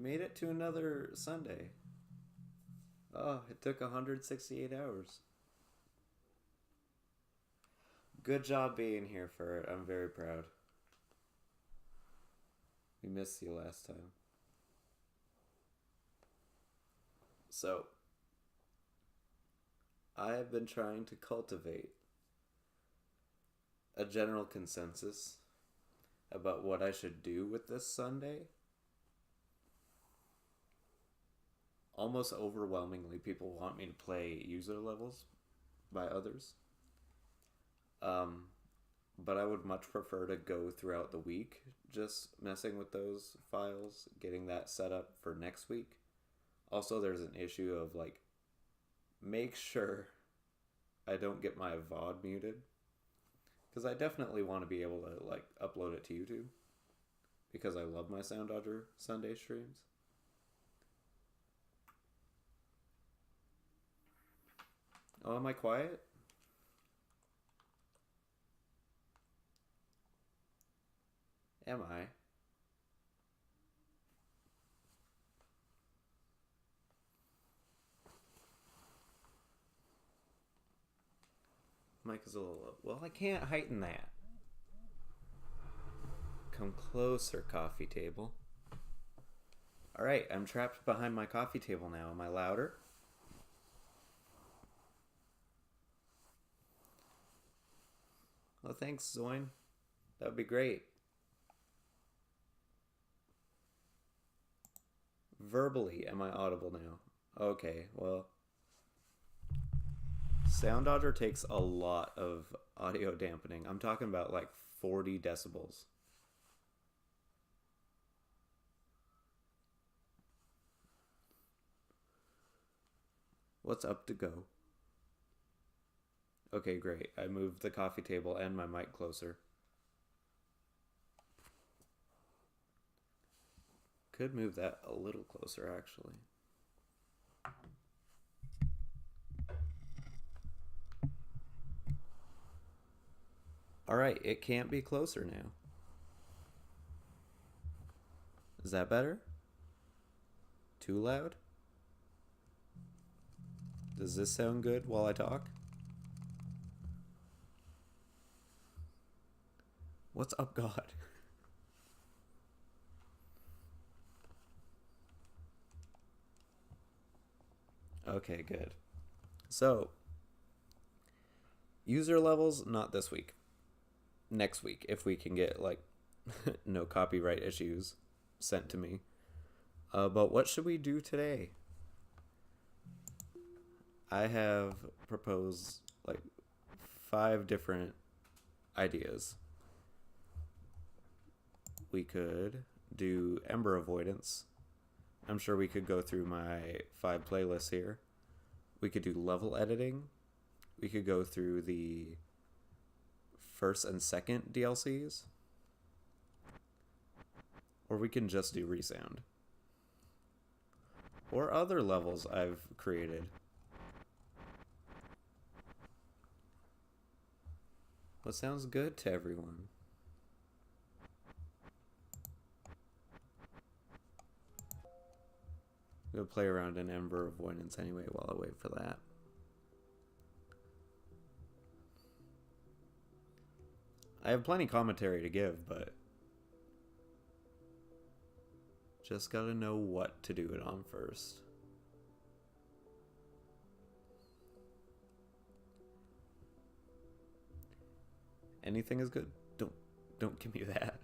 made it to another Sunday. Oh, it took 168 hours. Good job being here for it. I'm very proud. We missed you last time. So, I have been trying to cultivate a general consensus about what I should do with this Sunday. Almost overwhelmingly, people want me to play user levels by others. But I would much prefer to go throughout the week just messing with those files, getting that set up for next week. Also, there's an issue of like, make sure I don't get my VOD muted. Because I definitely want to be able to like upload it to YouTube. Because I love my Soundodger Sunday streams. Oh, am I quiet? Am I? Mic is a little low. Well, I can't heighten that. Come closer, coffee table. Alright, I'm trapped behind my coffee table now. Am I louder? Well, thanks, Zoin. That would be great. Verbally, am I audible now? Okay, well. Soundodger takes a lot of audio dampening. I'm talking about like 40 decibels. What's up to go? Okay, great. I moved the coffee table and my mic closer. Could move that a little closer, actually. Alright, it can't be closer now. Is that better? Too loud? Does this sound good while I talk? What's up, God? Okay, good. So, user levels, not this week. Next week, if we can get, like, no copyright issues sent to me. But what should we do today? I have proposed, like, 5 different ideas. We could do Ember Avoidance. I'm sure we could go through my 5 playlists here. We could do level editing. We could go through the first and second DLCs. Or we can just do Resound. Or other levels I've created. What sounds good to everyone? I'm going to play around in Ember Avoidance anyway while I wait for that. I have plenty commentary to give, but just gotta know what to do it on first. Anything is good. Don't give me that.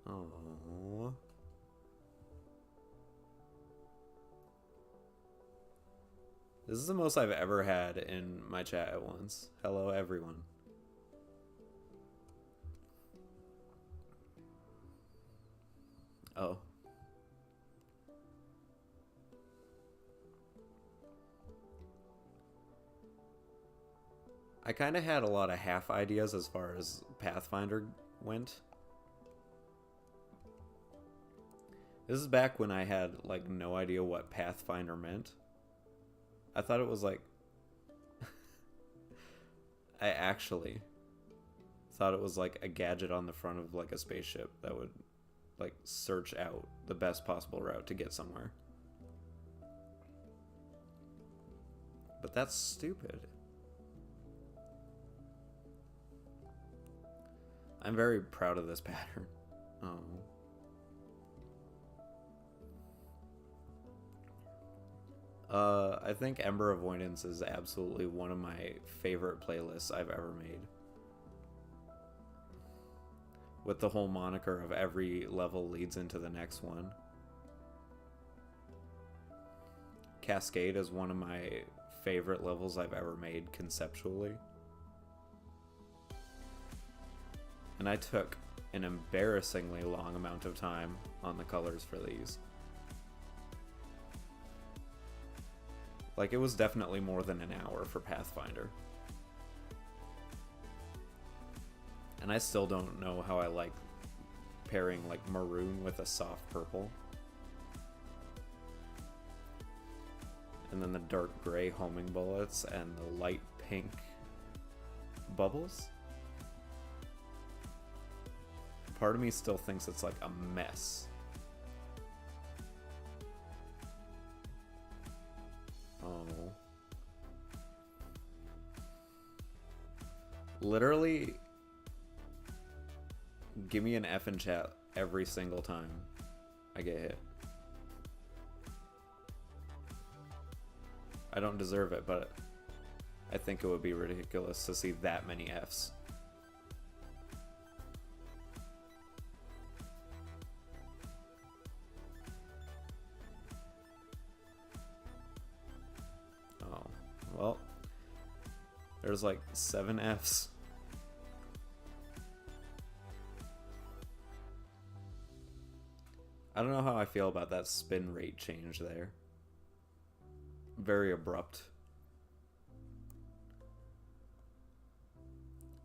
Oh. This is the most I've ever had in my chat at once. Hello, everyone. Oh. I kind of had a lot of half ideas as far as Pathfinder went. This is back when I had, like, no idea what Pathfinder meant. I thought it was, like... I actually thought it was like a gadget on the front of like a spaceship that would like search out the best possible route to get somewhere. But that's stupid. I'm very proud of this pattern. I think Ember Avoidance is absolutely one of my favorite playlists I've ever made. With the whole moniker of every level leads into the next one. Cascade is one of my favorite levels I've ever made conceptually. And I took an embarrassingly long amount of time on the colors for these. Like, it was definitely more than an hour for Pathfinder. And I still don't know how I like pairing, like, maroon with a soft purple. And then the dark gray homing bullets and the light pink bubbles. Part of me still thinks it's like a mess. Oh. Literally, give me an F in chat every single time I get hit. I don't deserve it, but I think it would be ridiculous to see that many Fs. Oh, well, there's like 7 Fs. I don't know how I feel about that spin rate change there. Very abrupt.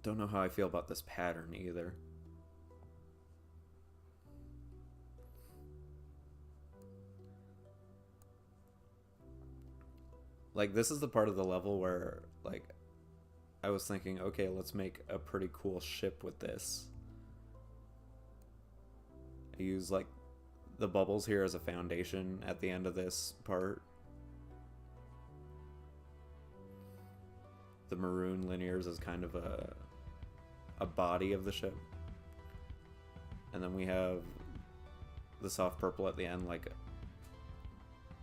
Don't know how I feel about this pattern either. Like, this is the part of the level where, like, I was thinking, okay, let's make a pretty cool ship with this. I use, like, the bubbles here as a foundation at the end of this part. The maroon linears is kind of a body of the ship. And then we have the soft purple at the end, like,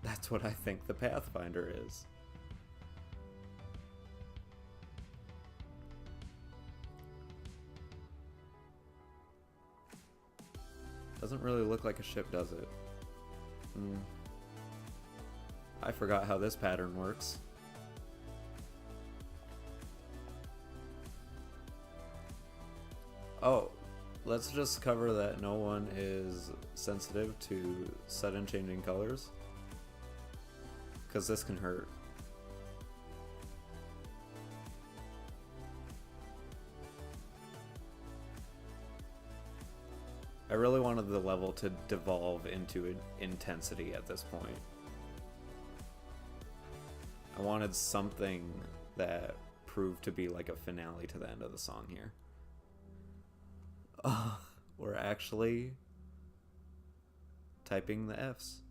that's what I think the Pathfinder is. Doesn't really look like a ship, does it? I forgot how this pattern works. Oh, let's just cover that no one is sensitive to sudden changing colors, because this can hurt. I really wanted the level to devolve into intensity at this point. I wanted something that proved to be like a finale to the end of the song here. We're actually typing the Fs.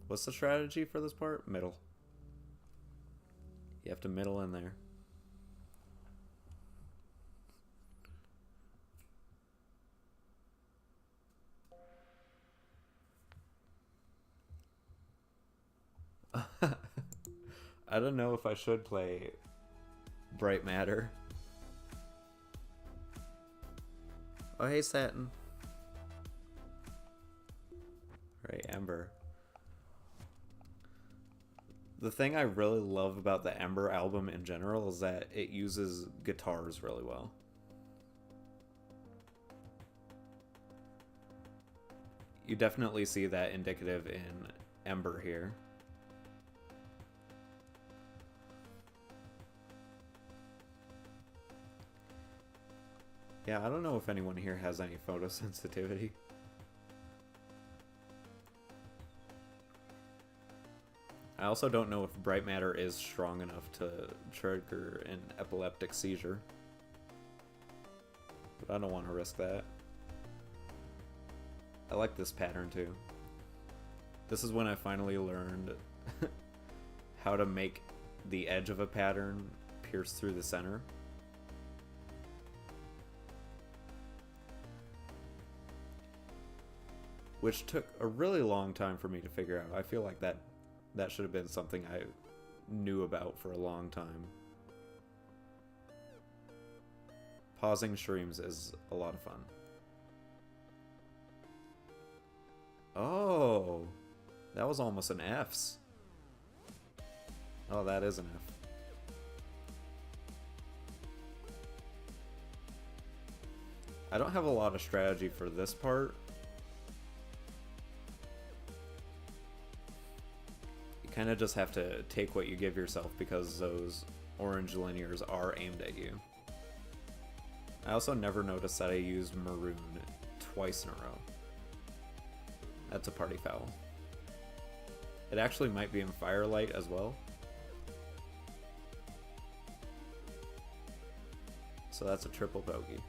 What's the strategy for this part? Middle. You have to middle in there. I don't know if I should play Bright Matter. Oh, hey, Satin. Right, Ember. The thing I really love about the Ember album in general is that it uses guitars really well. You definitely see that indicative in Ember here. Yeah, I don't know if anyone here has any I also don't know if bright matter is strong enough to trigger an epileptic seizure. But I don't want to risk that. I like this pattern too. This is when I finally learned how to make the edge of a pattern pierce through the center. Which took a really long time for me to figure out. I feel like that should have been something I knew about for a long time. Pausing streams is a lot of fun. Oh, that was almost an F's. Oh, that is an F. I don't have a lot of strategy for this part. You kind of just have to take what you give yourself because those orange linears are aimed at you. I also never noticed that I used maroon twice in a row. That's a party foul. It actually might be in Firelight as well. So that's a triple bogey.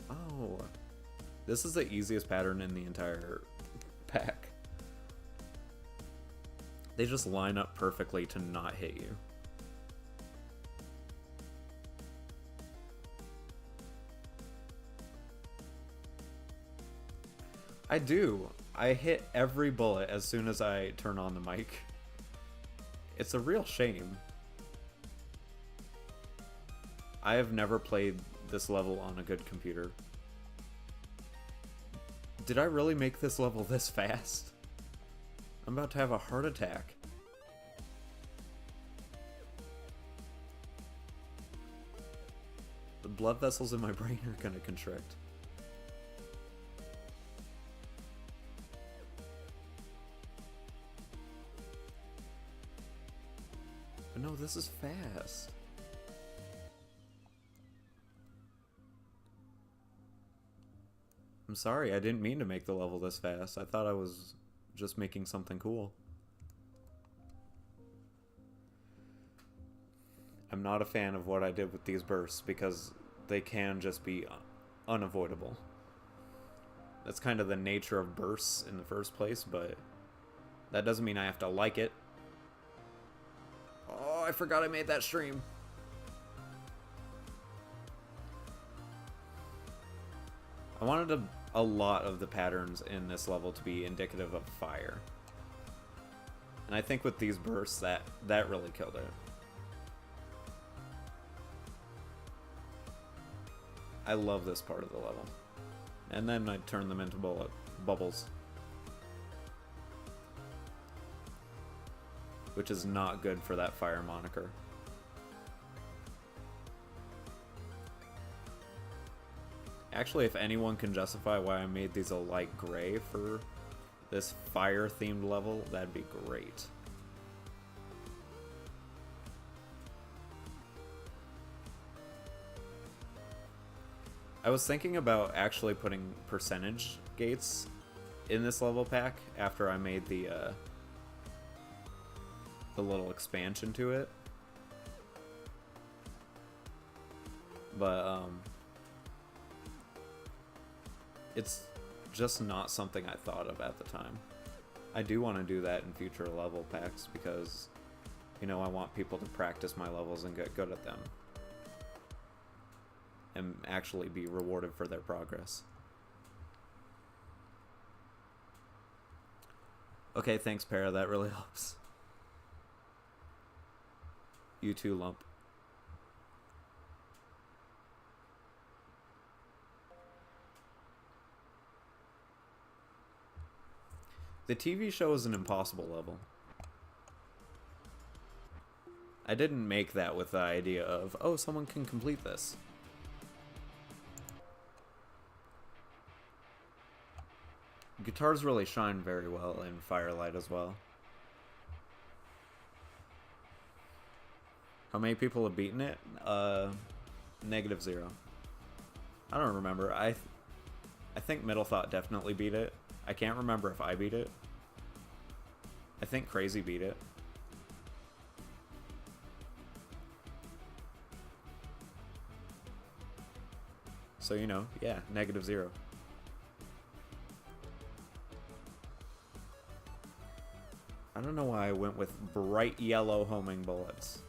Oh, this is the easiest pattern in the entire pack. They just line up perfectly to not hit you. I do. I hit every bullet as soon as I turn on the mic. It's a real shame. I have never played this level on a good computer. Did I really make this level this fast? I'm about to have a heart attack. The blood vessels in my brain are gonna constrict. But no, this is fast. I'm sorry, I didn't mean to make the level this fast. I thought I was just making something cool. I'm not a fan of what I did with these bursts because they can just be unavoidable. That's kind of the nature of bursts in the first place, but that doesn't mean I have to like it. Oh, I forgot I made that stream. I wanted a lot of the patterns in this level to be indicative of fire. And I think with these bursts, that really killed it. I love this part of the level. And then I turn them into bubbles. Which is not good for that fire moniker. Actually, if anyone can justify why I made these a light gray for this fire-themed level, that'd be great. I was thinking about actually putting percentage gates in this level pack after I made the little expansion to it. But, it's just not something I thought of at the time. I do want to do that in future level packs because, you know, I want people to practice my levels and get good at them. And actually be rewarded for their progress. Okay, thanks, Para. That really helps. You too, Lump. The TV show is an impossible level. I didn't make that with the idea of, oh, someone can complete this. Guitars really shine very well in Firelight as well. How many people have beaten it? -0. I don't remember. I think Middle Thought definitely beat it. I can't remember if I beat it. I think Crazy beat it. So, you know, yeah, -0. I don't know why I went with bright yellow homing bullets.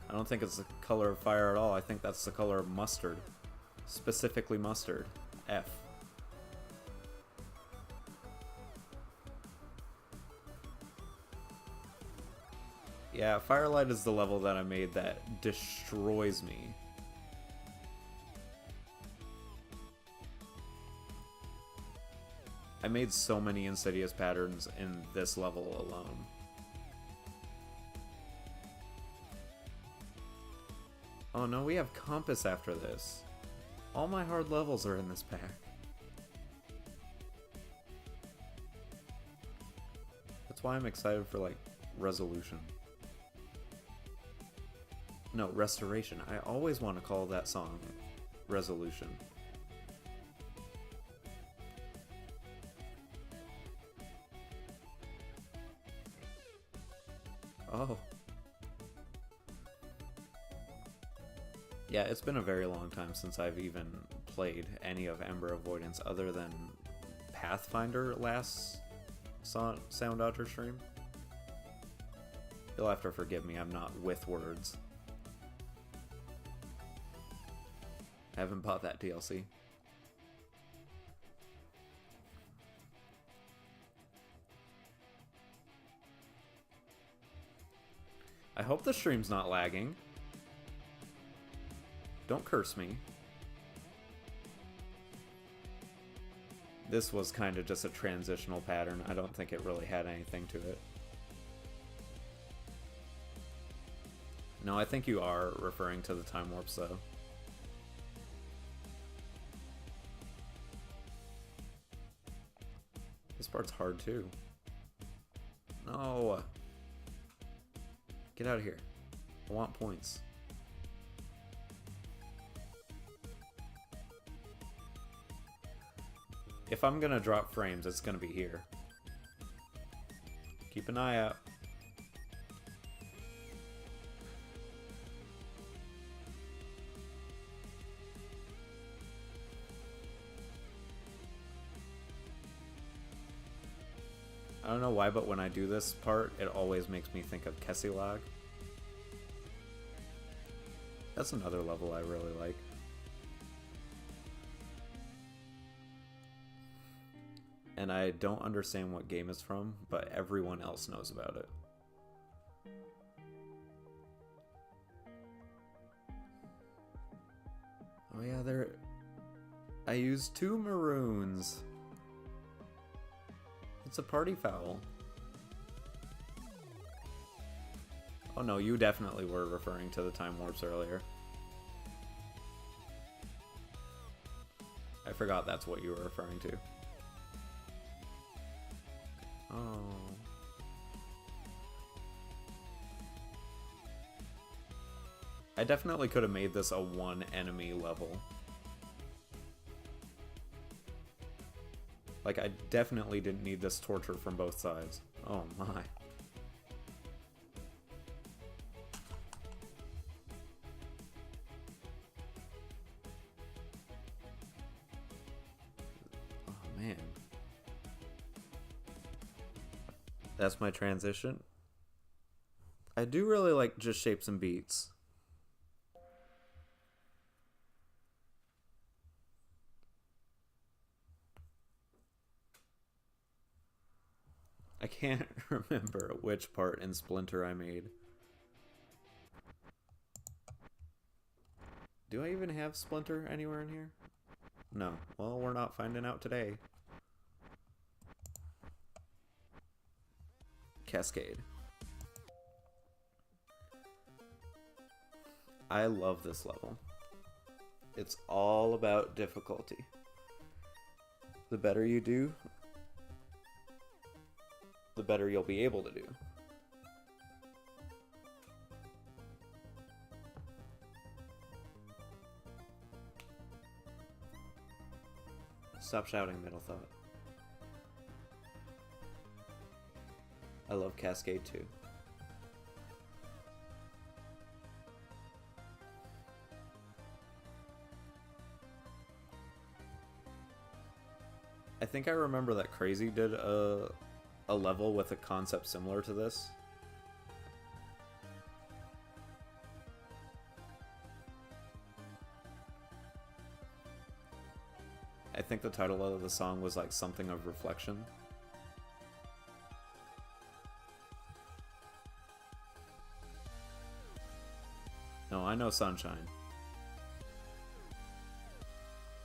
I don't think it's the color of fire at all. I think that's the color of mustard. Specifically mustard. F. Yeah, Firelight is the level that I made that destroys me. I made so many insidious patterns in this level alone. Oh no, we have Compass after this. All my hard levels are in this pack. That's why I'm excited for, like, Resolution. No, Restoration. I always want to call that song Resolution. Oh. Yeah, it's been a very long time since I've even played any of Ember Avoidance other than Pathfinder last Soundodger stream. You'll have to forgive me, I'm not with words. I haven't bought that DLC. I hope the stream's not lagging. Don't curse me. This was kind of just a transitional pattern. I don't think it really had anything to it. No, I think you are referring to the time warps, though. This part's hard, too. No! Get out of here. I want points. If I'm gonna drop frames, it's gonna be here. Keep an eye out. I don't know why, but when I do this part, it always makes me think of Kessilog. That's another level I really like. And I don't understand what game it's from, but everyone else knows about it. Oh yeah, I used 2 maroons. It's a party foul. Oh no, you definitely were referring to the time warps earlier. I forgot that's what you were referring to. Oh. I definitely could have made this a 1 enemy level. Like, I definitely didn't need this torture from both sides. Oh my. Oh man. That's my transition. I do really like just shapes and beats. I can't remember which part in Splinter I made. Do I even have Splinter anywhere in here? No. Well, we're not finding out today. Cascade. I love this level. It's all about difficulty. The better you do, the better you'll be able to do. Stop shouting, Middle Thought. I love Cascade too. I think I remember that Crazy did a level with a concept similar to this. I think the title of the song was like something of reflection. No, I know Sunshine.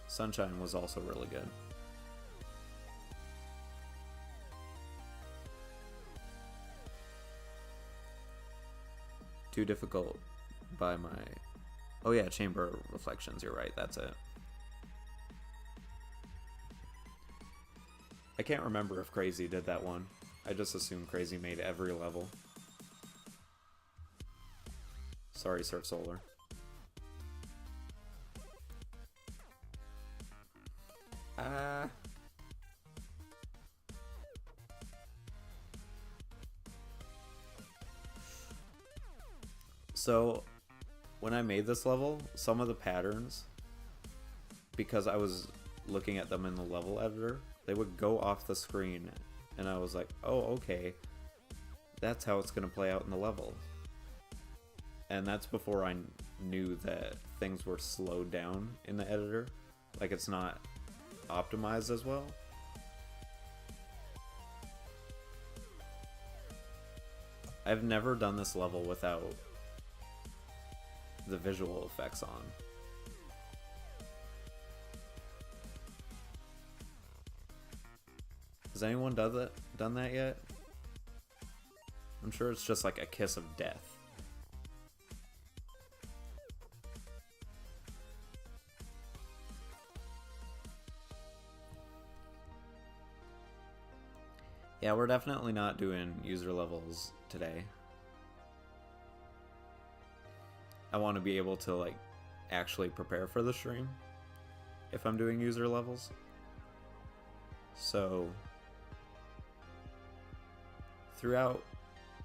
Sunshine was also really good. Too difficult by my... Oh yeah, Chamber Reflections, you're right, that's it. I can't remember if Crazy did that one. I just assumed Crazy made every level. Sorry, Surf Solar. So, when I made this level, some of the patterns, because I was looking at them in the level editor, they would go off the screen, and I was like, oh, okay, that's how it's going to play out in the level. And that's before I knew that things were slowed down in the editor, like it's not optimized as well. I've never done this level without the visual effects on. Has anyone done that yet? I'm sure it's just like a kiss of death. Yeah, we're definitely not doing user levels today. I want to be able to like actually prepare for the stream if I'm doing user levels. So throughout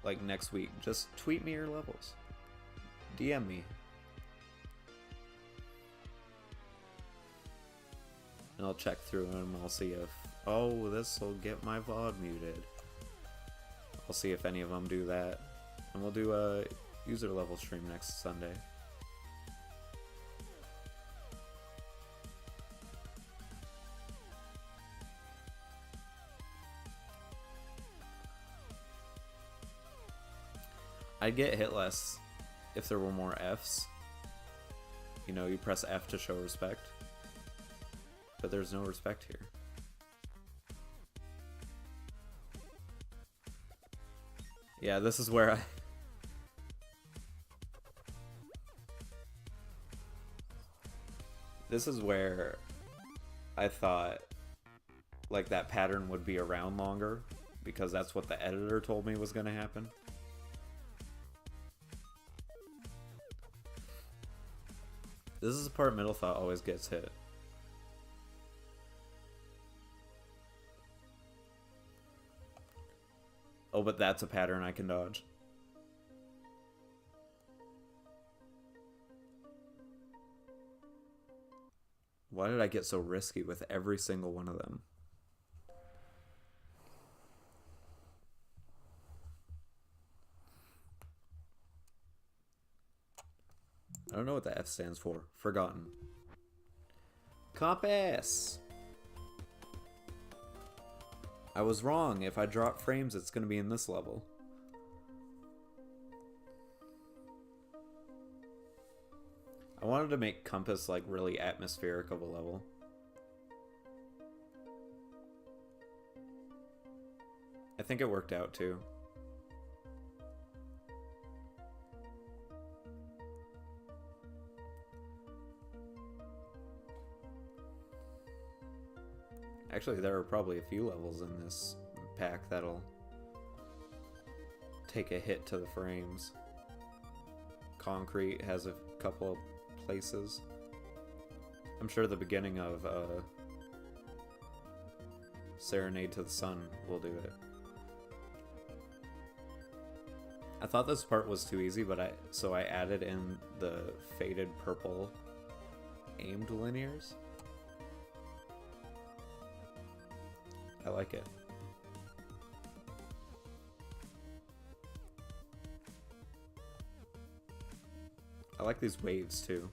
like next week, just tweet me your levels. DM me. And I'll check through them. I'll see if, oh, this will get my VOD muted. I'll see if any of them do that. And we'll do a user level stream next Sunday. I'd get hit less if there were more Fs. You know, you press F to show respect. But there's no respect here. Yeah, this is where This is where I thought like that pattern would be around longer, because that's what the editor told me was going to happen. This is the part Middle Thought always gets hit. Oh, but that's a pattern I can dodge. Why did I get so risky with every single one of them? I don't know what the F stands for. Forgotten. Compass! I was wrong. If I drop frames, it's going to be in this level. I wanted to make Compass like really atmospheric of a level. I think it worked out too. Actually, there are probably a few levels in this pack that'll take a hit to the frames. Concrete has a couple of places. I'm sure the beginning of Serenade to the Sun will do it. I thought this part was too easy, but I added in the faded purple aimed linears. I like it. I like these waves too.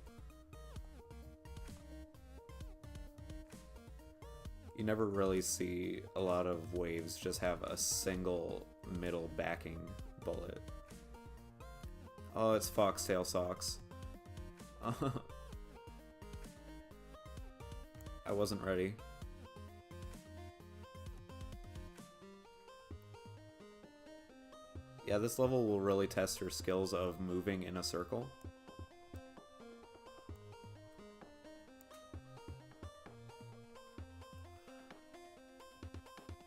You never really see a lot of waves just have a single middle backing bullet. Oh, it's Foxtail Socks. I wasn't ready. Yeah, this level will really test your skills of moving in a circle.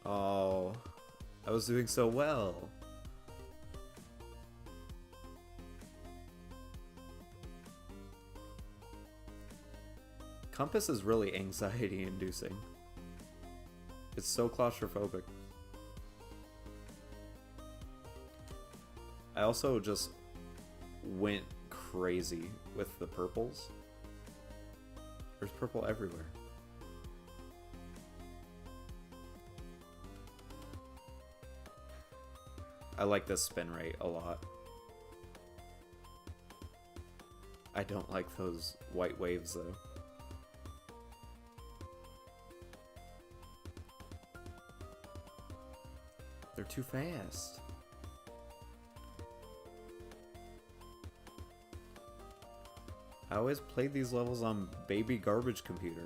Oh, I was doing so well. Compass is really anxiety inducing. It's so claustrophobic. I also just went crazy with the purples. There's purple everywhere. I like this spin rate a lot. I don't like those white waves though. They're too fast. I always played these levels on baby garbage computer.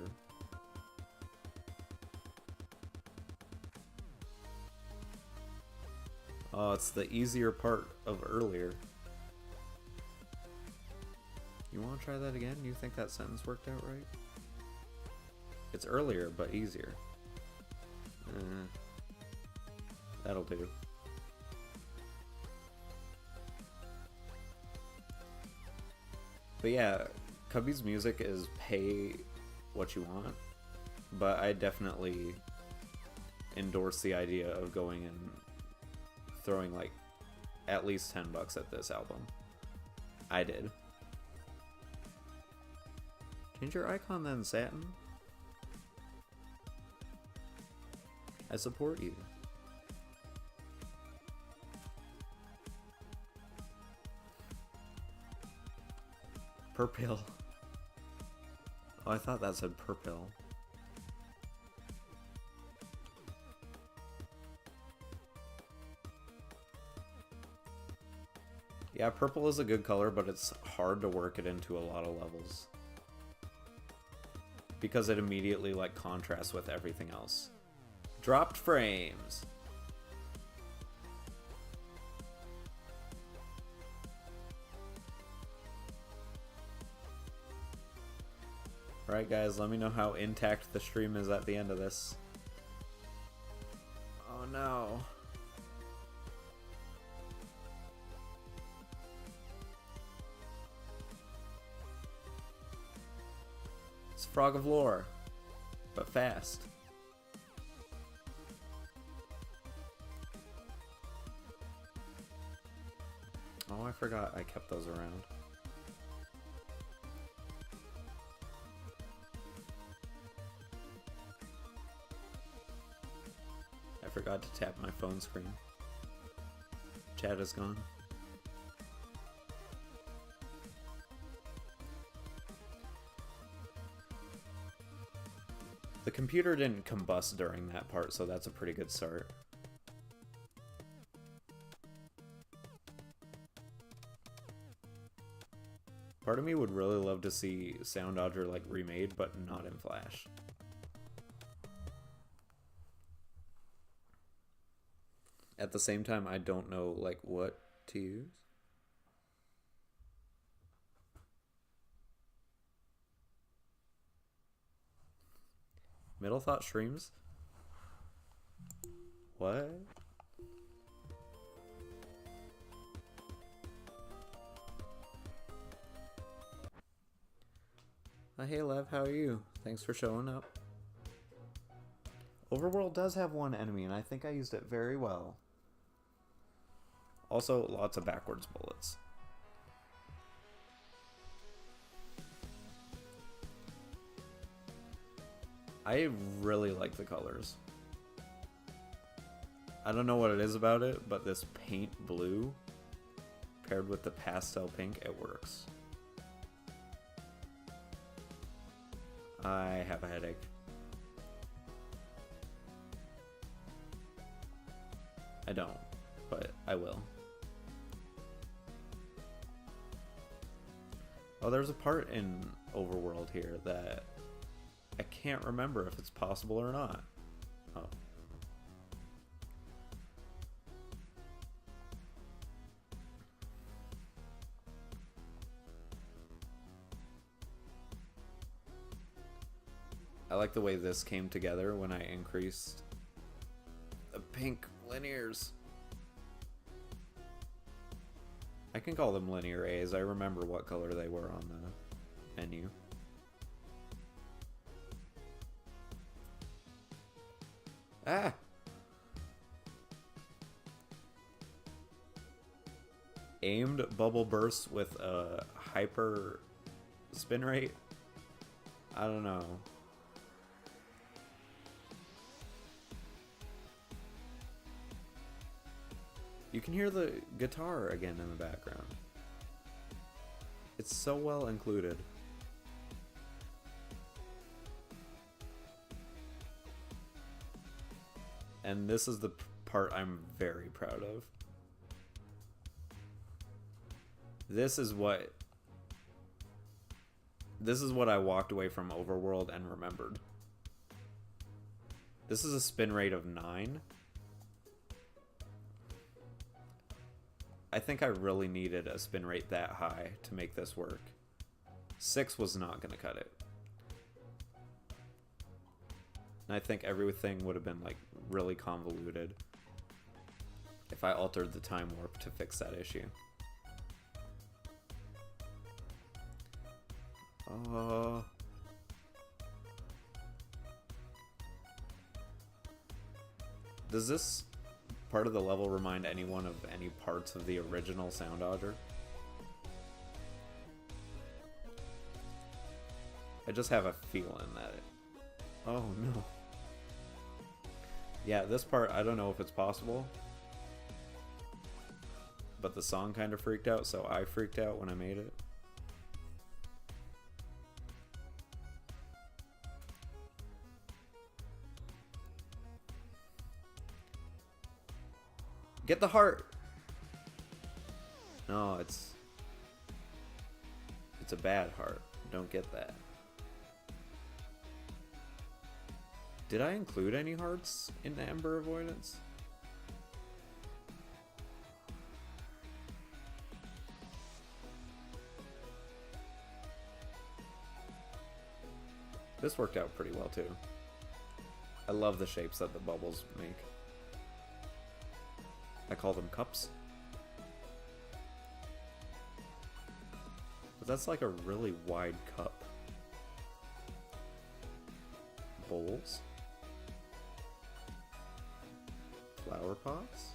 Oh, it's the easier part of earlier. You want to try that again? You think that sentence worked out right? It's earlier, but easier. That'll do. But yeah, Cubby's music is pay what you want, but I definitely endorse the idea of going and throwing like at least $10 at this album. I did. Change your icon then, Satin. I support you. Purpill. Oh, I thought that said purpill. Yeah, purple is a good color, but it's hard to work it into a lot of levels. Because it immediately like contrasts with everything else. Dropped frames. Alright guys, let me know how intact the stream is at the end of this. Oh no. It's Frog of Lore, but fast. Oh, I forgot I kept those around. I forgot to tap my phone screen. Chat is gone. The computer didn't combust during that part, so that's a pretty good start. Part of me would really love to see Soundodger like remade, but not in Flash. At the same time, I don't know like what to use. Middle Thought streams? What? Hey Lev, how are you? Thanks for showing up. Overworld does have one enemy, and I think I used it very well. Also, lots of backwards bullets. I really like the colors. I don't know what it is about it, but this paint blue paired with the pastel pink, it works. I have a headache. I don't, but I will. Oh, there's a part in Overworld here that I can't remember if it's possible or not. Oh. I like the way this came together when I increased the pink linears. I can call them linear A's. I remember what color they were on the menu. Ah! Aimed bubble bursts with a hyper spin rate? I don't know. You can hear the guitar again in the background. It's so well included. And this is the part I'm very proud of. This is what I walked away from Overworld and remembered. This is a spin rate of 9. I think I really needed a spin rate that high to make this work. 6 was not going to cut it. And I think everything would have been like really convoluted if I altered the time warp to fix that issue. Does this part of the level remind anyone of any parts of the original Soundodger? I just have a feeling that it... Oh no. Yeah, this part, I don't know if it's possible. But the song kind of freaked out, so I freaked out when I made it. Get the heart! No, it's a bad heart. Don't get that. Did I include any hearts in the Ember Avoidance? This worked out pretty well too. I love the shapes that the bubbles make. I call them cups. But that's like a really wide cup. Bowls. Flower pots?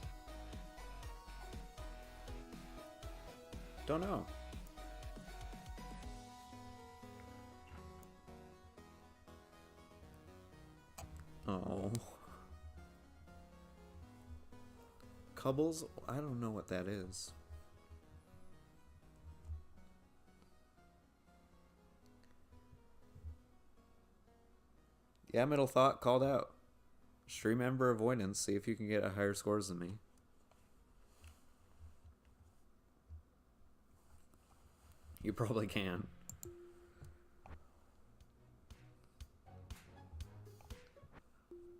Don't know. Oh. Cubbles? I don't know what that is. Yeah, Middle Thought called out. Stream Ember Avoidance, see if you can get a higher scores than me. You probably can.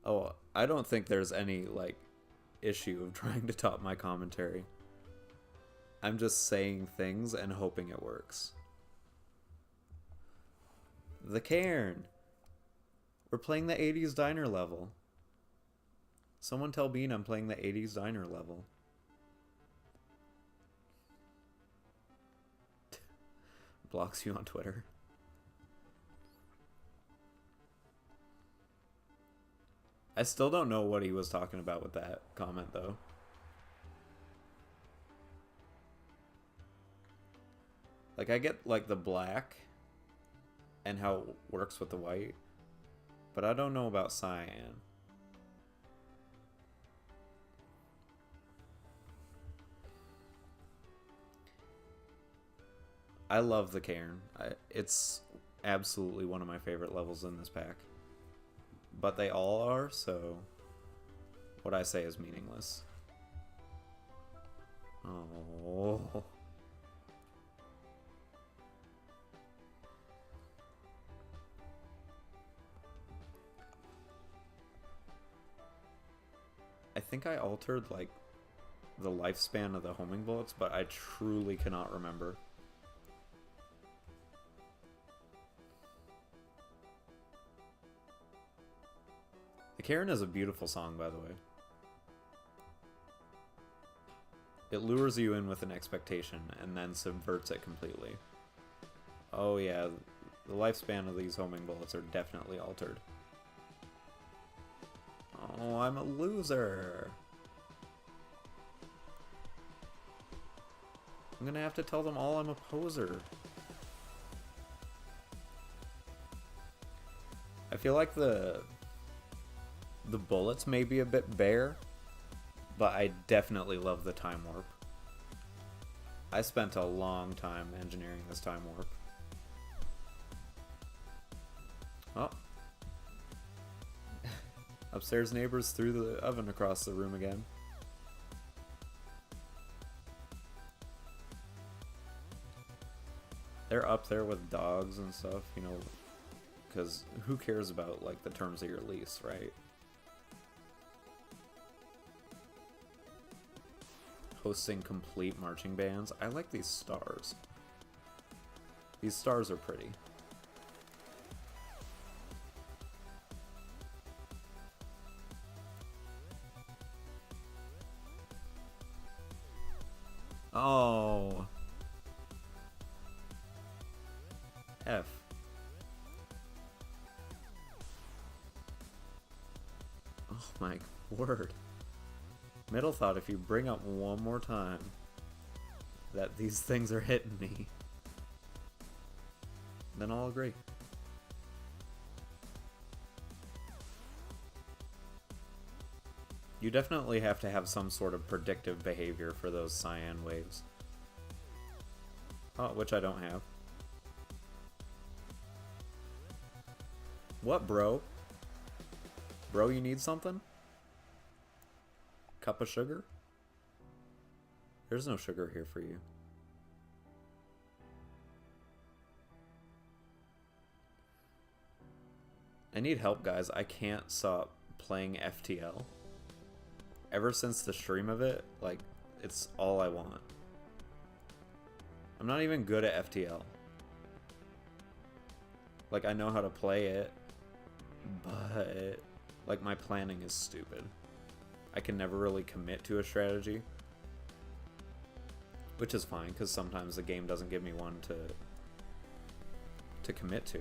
Oh, I don't think there's any, like, issue of trying to top my commentary. I'm just saying things and hoping it works. The Cairn! We're playing the 80s Diner level. Someone tell Bean I'm playing the 80s Diner level. Blocks you on Twitter. I still don't know what he was talking about with that comment, though. Like, I get, like, the black and how it works with the white, but I don't know about cyan. I love the cairn. It's absolutely one of my favorite levels in this pack. But they all are, so what I say is meaningless. Oh. I think I altered, like, the lifespan of the homing bullets, but I truly cannot remember. The Cairn is a beautiful song, by the way. It lures you in with an expectation and then subverts it completely. Oh yeah, the lifespan of these homing bullets are definitely altered. Oh, I'm a loser. I'm gonna have to tell them all I'm a poser. I feel like the bullets may be a bit bare, but I definitely love the time warp. I spent a long time engineering this time warp. Oh. Upstairs neighbors threw the oven across the room again. They're up there with dogs and stuff, you know, because who cares about, like, the terms of your lease, right? Hosting complete marching bands. I like these stars. These stars are pretty. Oh. F. Oh my word. Middle thought if you bring up one more time that these things are hitting me, then I'll agree. You definitely have to have some sort of predictive behavior for those cyan waves. Oh, which I don't have. What, bro? Bro, you need something? Cup of sugar? There's no sugar here for you. I need help, guys. I can't stop playing FTL. Ever since the stream of it, like, it's all I want. I'm not even good at FTL. Like, I know how to play it, but, like, my planning is stupid. I can never really commit to a strategy, which is fine, because sometimes the game doesn't give me one to commit to.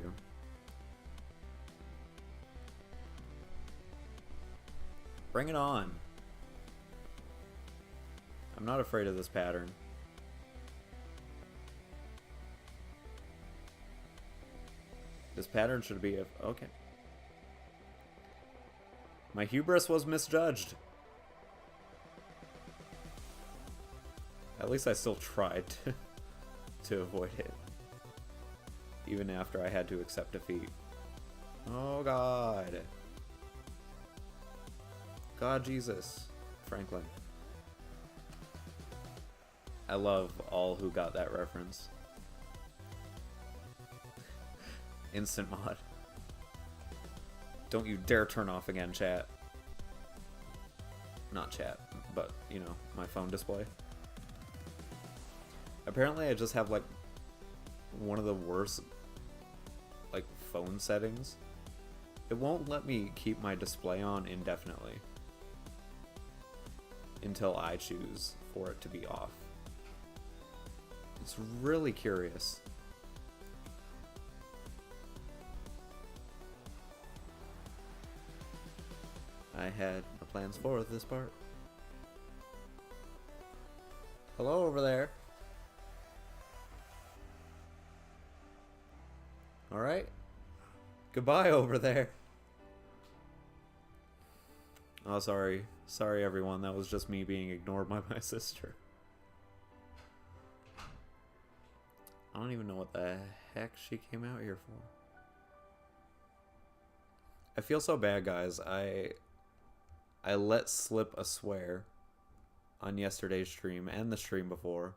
Bring it on. I'm not afraid of this pattern. This pattern should be a... Okay. My hubris was misjudged. At least I still tried to avoid it. Even after I had to accept defeat. Oh God. God Jesus. Franklin. I love all who got that reference. Instant mod. Don't you dare turn off again, chat. Not chat, but, you know, my phone display. Apparently I just have, like, one of the worst, like, phone settings. It won't let me keep my display on indefinitely until I choose for it to be off. It's really curious. I had no plans for this part. Hello over there. Alright. Goodbye over there. Oh, sorry. Sorry, everyone. That was just me being ignored by my sister. I don't even know what the heck she came out here for. I feel so bad, guys. I let slip a swear on yesterday's stream and the stream before,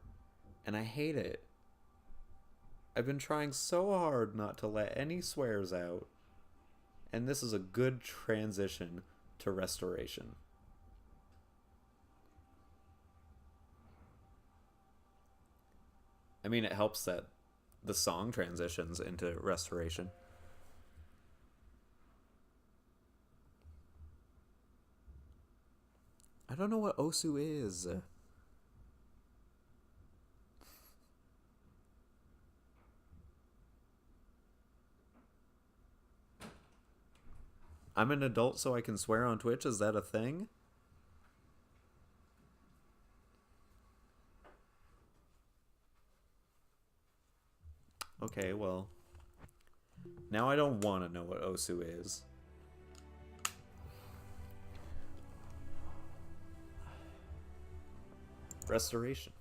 and I hate it. I've been trying so hard not to let any swears out, and this is a good transition to restoration. I mean, it helps that the song transitions into restoration. I don't know what Osu is. I'm an adult so I can swear on Twitch? Is that a thing? Okay, well. Now I don't want to know what Osu is. Restoration.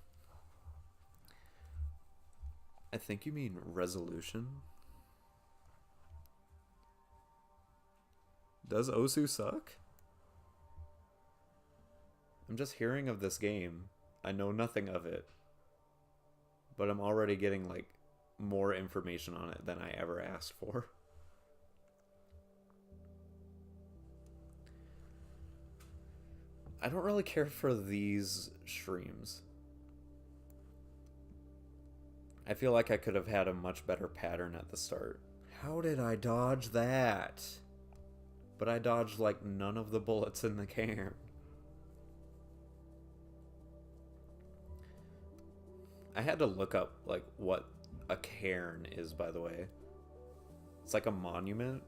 I think you mean resolution. Does Osu suck? I'm just hearing of this game. I know nothing of it. But I'm already getting, like, more information on it than I ever asked for. I don't really care for these streams. I feel like I could have had a much better pattern at the start. How did I dodge that? But I dodged like none of the bullets in the cairn. I had to look up like what a cairn is, by the way. It's like a monument.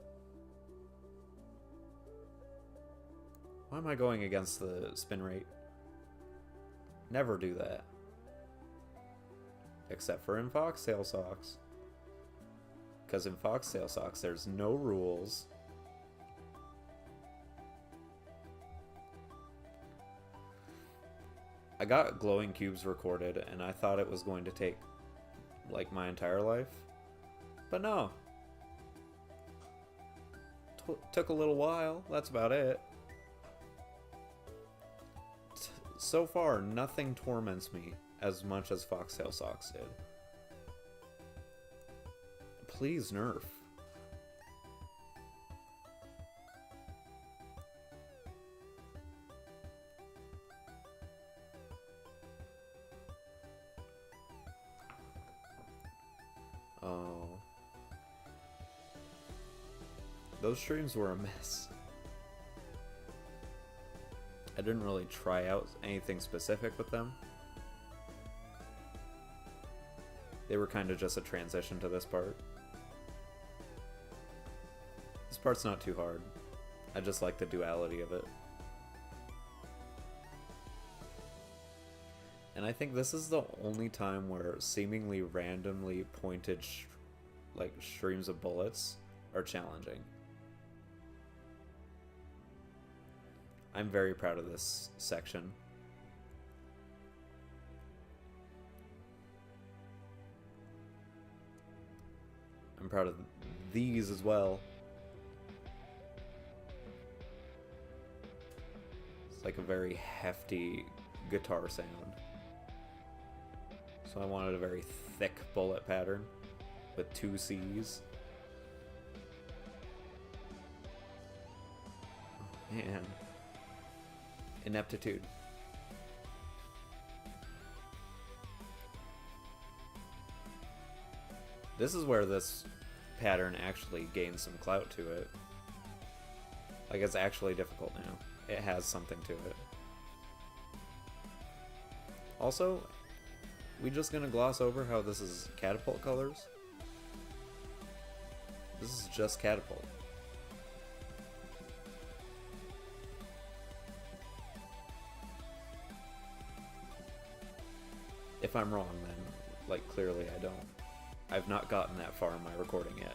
Why am I going against the spin rate? Never do that. Except for in Foxtail Socks. Because in Foxtail Socks, there's no rules. I got glowing cubes recorded, and I thought it was going to take, like, my entire life. But no. Took a little while. That's about it. So far, nothing torments me as much as Foxtail Socks did. Please nerf. Oh. Those streams were a mess. I didn't really try out anything specific with them. They were kind of just a transition to this part. This part's not too hard. I just like the duality of it. And I think this is the only time where seemingly randomly pointed like streams of bullets are challenging. I'm very proud of this section. I'm proud of these as well. It's like a very hefty guitar sound. So I wanted a very thick bullet pattern with 2 C's. Oh, man. Ineptitude. This is where this pattern actually gains some clout to it. Like, it's actually difficult now. It has something to it. Also, we just gonna gloss over how this is catapult colors? This is just catapult. If I'm wrong, then, like, clearly I don't. I've not gotten that far in my recording yet.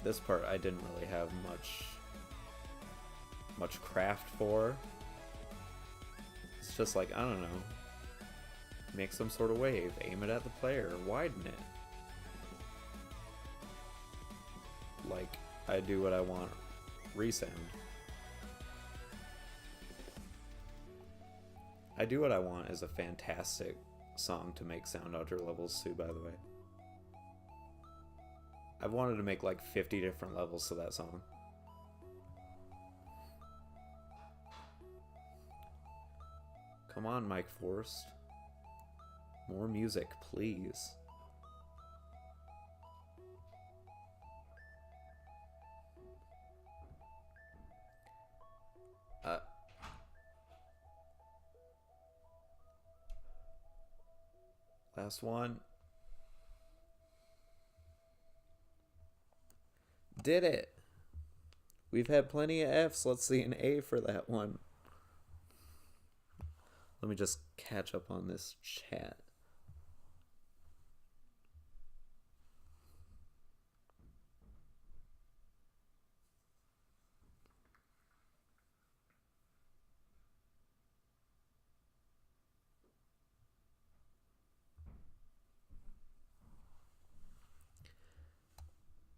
This part I didn't really have much craft for. It's just like, I don't know. Make some sort of wave, aim it at the player, widen it. Like, I do what I want. Resound. I Do What I Want is a fantastic song to make Soundodger levels to, by the way. I've wanted to make like 50 different levels to that song. Come on, Mike Forrest. More music, please. Last one. Did it! We've had plenty of Fs. Let's see an A for that one. Let me just catch up on this chat.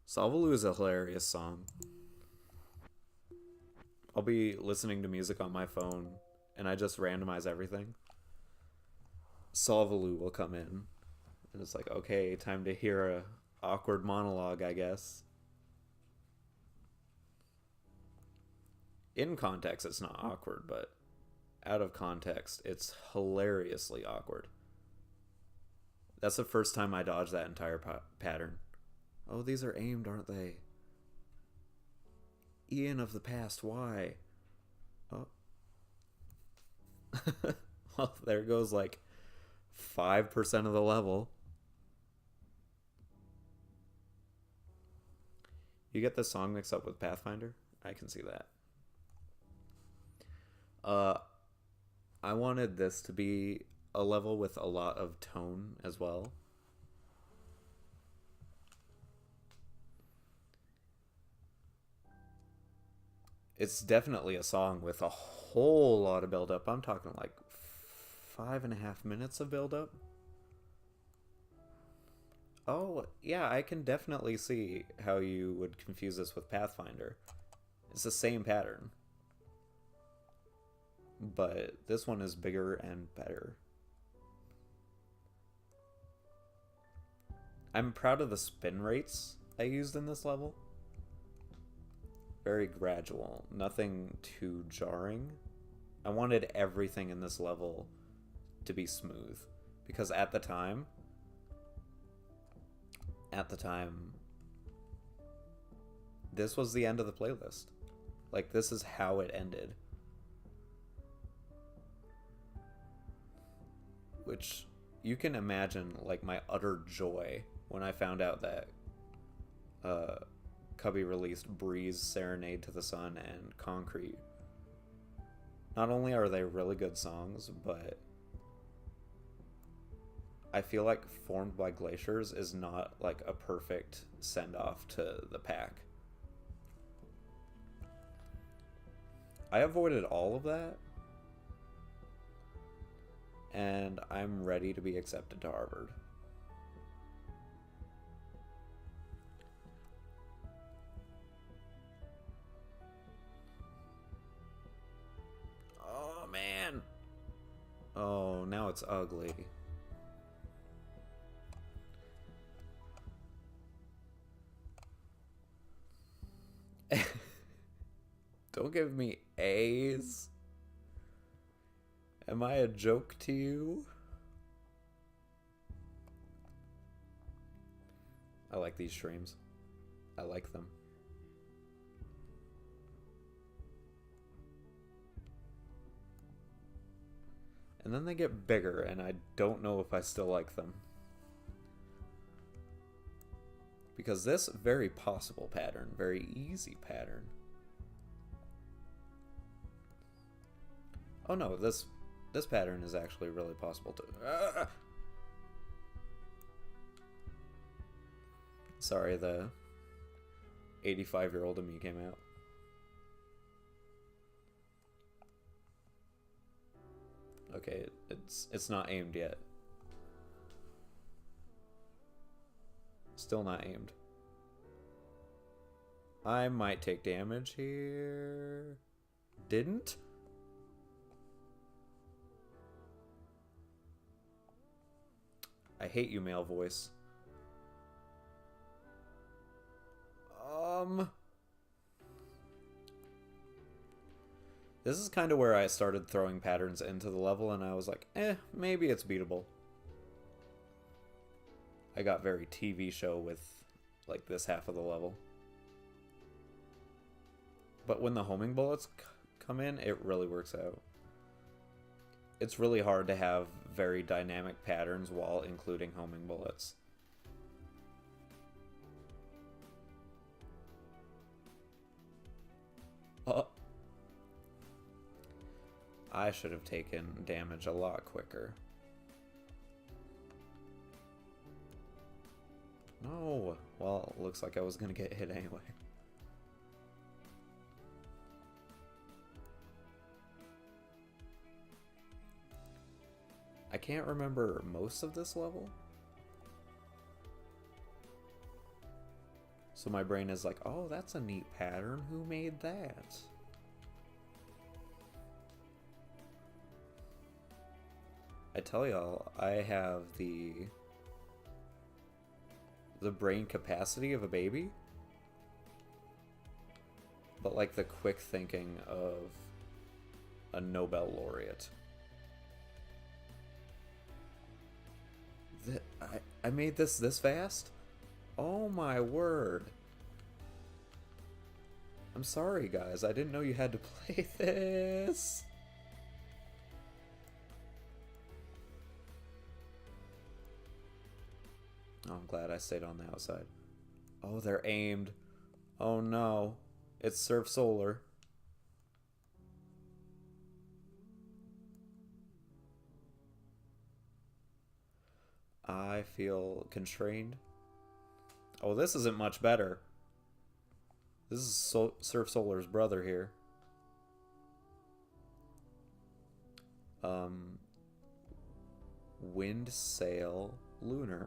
Salvaloo is a hilarious song. I'll be listening to music on my phone and I just randomize everything. Salvaloo will come in and it's like, okay, time to hear a awkward monologue, I guess. In context, it's not awkward, but out of context, it's hilariously awkward. That's the first time I dodged that entire pattern. Oh, these are aimed, aren't they? Ian of the past, why? Oh. Well, there goes like 5% of the level. You get the song mixed up with Pathfinder? I can see that. I wanted this to be a level with a lot of tone as well. It's definitely a song with a whole lot of build-up. I'm talking like 5.5 minutes of build-up. Oh, yeah, I can definitely see how you would confuse this with Pathfinder. It's the same pattern. But this one is bigger and better. I'm proud of the spin rates I used in this level. Very gradual, nothing too jarring. I wanted everything in this level to be smooth because at the time, this was the end of the playlist. Like, this is how it ended. Which you can imagine, like, my utter joy when I found out that Cubby released Breeze, Serenade to the Sun, and Concrete. Not only are they really good songs, but I feel like Formed by Glaciers is not like a perfect send-off to the pack. I avoided all of that, and I'm ready to be accepted to Harvard. Oh, man. Oh, now it's ugly. Don't give me A's. Am I a joke to you? I like these streams. I like them. And then they get bigger, and I don't know if I still like them. Because this very possible pattern, very easy pattern. Oh no, this pattern is actually really possible too. Sorry, the 85-year-old of me came out. Okay, it's not aimed yet. Still not aimed. I might take damage here. Didn't? I hate you, male voice. This is kind of where I started throwing patterns into the level, and I was like, maybe it's beatable. I got very TV show with, like, this half of the level. But when the homing bullets come in, it really works out. It's really hard to have very dynamic patterns while including homing bullets. I should have taken damage a lot quicker. No. Well, looks like I was gonna get hit anyway. I can't remember most of this level. So my brain is like, oh, that's a neat pattern. Who made that? I tell y'all, I have the brain capacity of a baby, but like the quick thinking of a Nobel laureate. I made this fast? Oh my word. I'm sorry, guys. I didn't know you had to play this. Oh, I'm glad I stayed on the outside. Oh, they're aimed. Oh no. It's Surf Solar. I feel constrained. Oh, this isn't much better. This is Surf Solar's brother here. Wind Sail Lunar.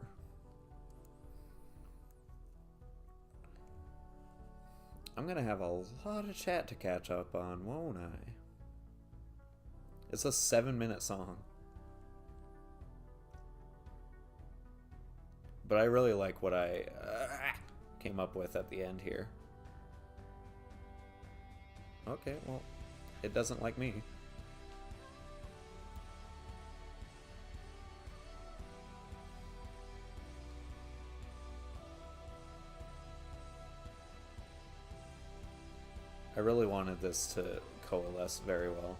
I'm gonna have a lot of chat to catch up on, won't I? It's a 7-minute song. But I really like what I came up with at the end here. Okay, well, it doesn't like me. I really wanted this to coalesce very well.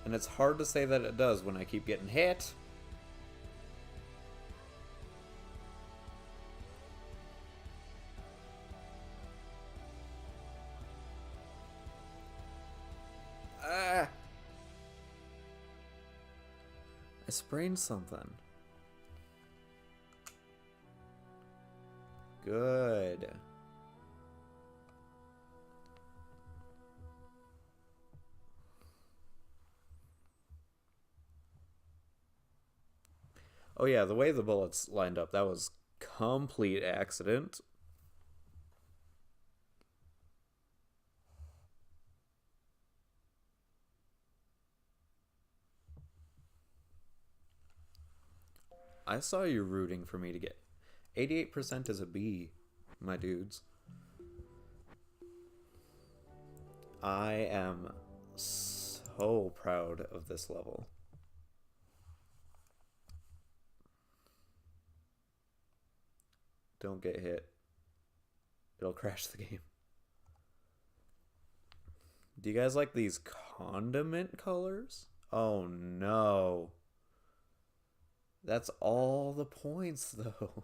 And it's hard to say that it does when I keep getting hit. I sprained something. Good. Oh yeah, the way the bullets lined up, that was complete accident. I saw you rooting for me to get 88% is a B, my dudes. I am so proud of this level. Don't get hit. It'll crash the game. Do you guys like these condiment colors? Oh no. That's all the points though.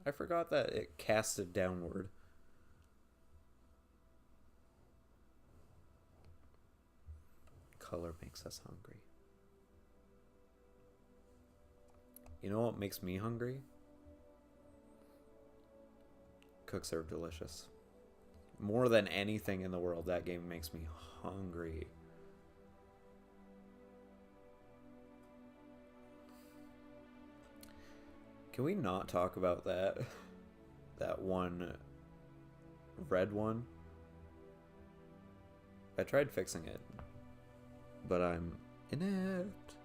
I forgot that it casted downward. Color makes us hungry. You know what makes me hungry? Cook Serve Delicious. More than anything in the world, that game makes me hungry. Can we not talk about that? That one red one? I tried fixing it, but I'm inept.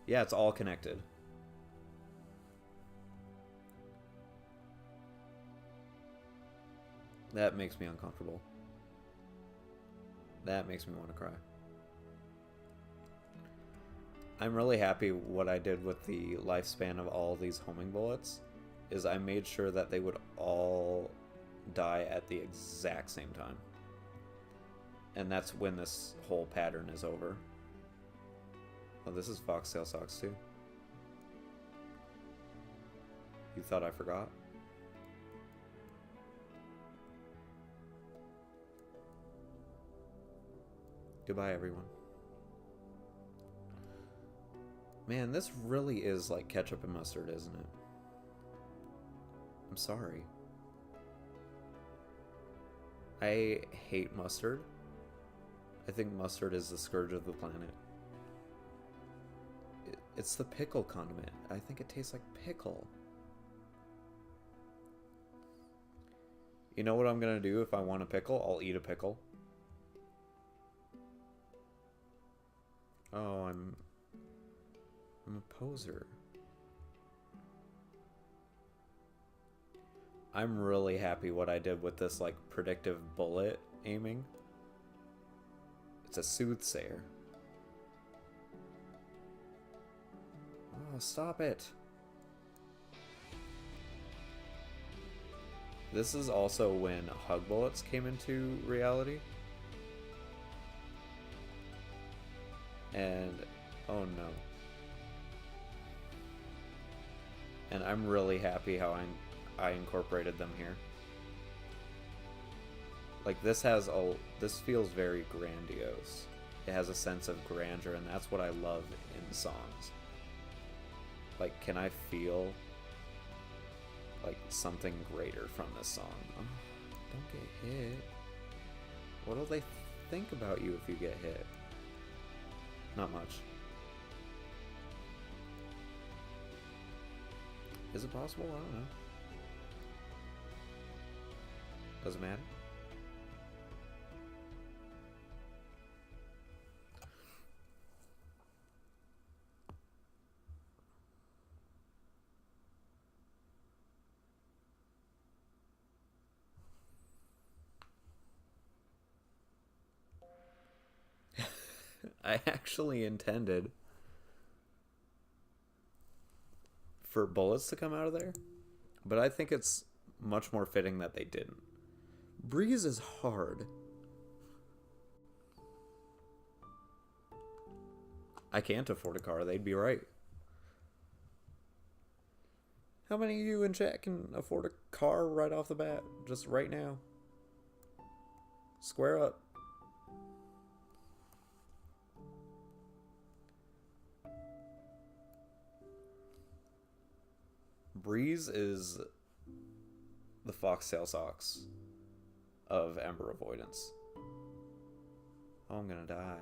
Yeah, it's all connected. That makes me uncomfortable. That makes me want to cry. I'm really happy what I did with the lifespan of all these homing bullets is I made sure that they would all die at the exact same time. And that's when this whole pattern is over. Oh, this is Foxtail Socks too. You thought I forgot? Goodbye, everyone. Man, this really is like ketchup and mustard, isn't it? I'm sorry. I hate mustard. I think mustard is the scourge of the planet. It's the pickle condiment. I think it tastes like pickle. You know what I'm gonna do if I want a pickle? I'll eat a pickle. Oh, I'm a poser. I'm really happy what I did with this, like, predictive bullet aiming. It's a soothsayer. Oh, stop it. This is also when hug bullets came into reality. And, oh no. And I'm really happy how I incorporated them here. Like, this feels very grandiose. It has a sense of grandeur, and that's what I love in songs. Like, can I feel like something greater from this song? Oh, don't get hit. What'll they think about you if you get hit? Not much. Is it possible? I don't know. Doesn't matter. I actually intended for bullets to come out of there, but I think it's much more fitting that they didn't. Breeze is hard. I can't afford a car, they'd be right. How many of you in chat can afford a car right off the bat? Just right now. Square up. Breeze is the Foxtail Socks of Ember Avoidance. Oh, I'm gonna die.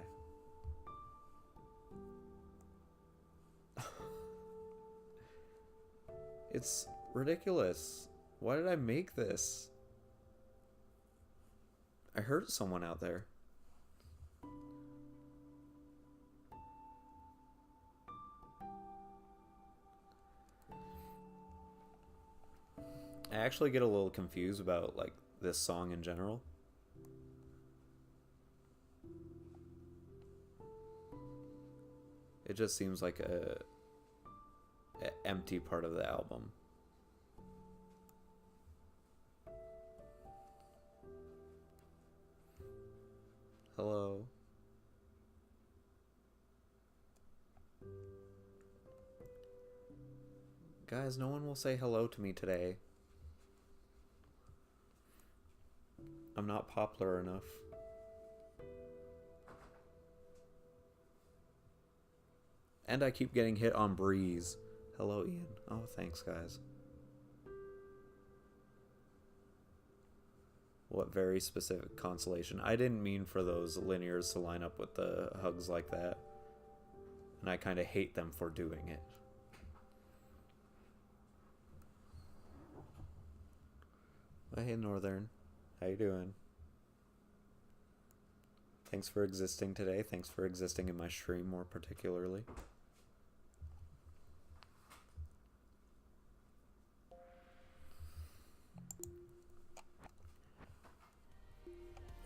It's ridiculous. Why did I make this? I hurt someone out there. I actually get a little confused about, like, this song in general. It just seems like a empty part of the album. Hello. Guys, no one will say hello to me today. I'm not popular enough. And I keep getting hit on breeze. Hello, Ian. Oh, thanks, guys. What very specific consolation. I didn't mean for those linears to line up with the hugs like that. And I kind of hate them for doing it. Hey, Northern. How you doing? Thanks for existing today. Thanks for existing in my stream more particularly.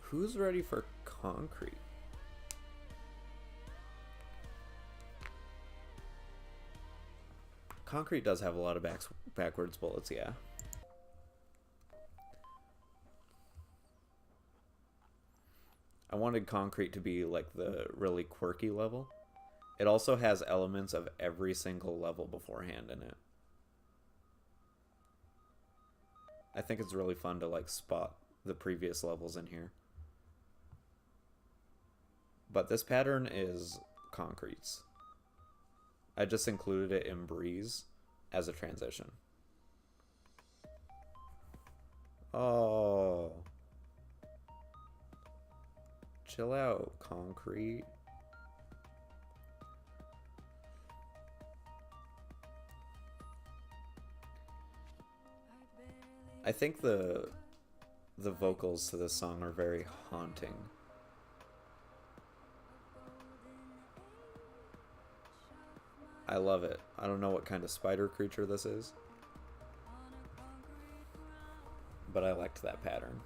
Who's ready for concrete? Concrete does have a lot of backwards bullets, yeah. I wanted concrete to be like the really quirky level. It also has elements of every single level beforehand in it. I think it's really fun to like spot the previous levels in here. But this pattern is concrete's. I just included it in breeze as a transition. Oh. Chill out, concrete. I think the vocals to this song are very haunting. I love it. I don't know what kind of spider creature this is, but I liked that pattern.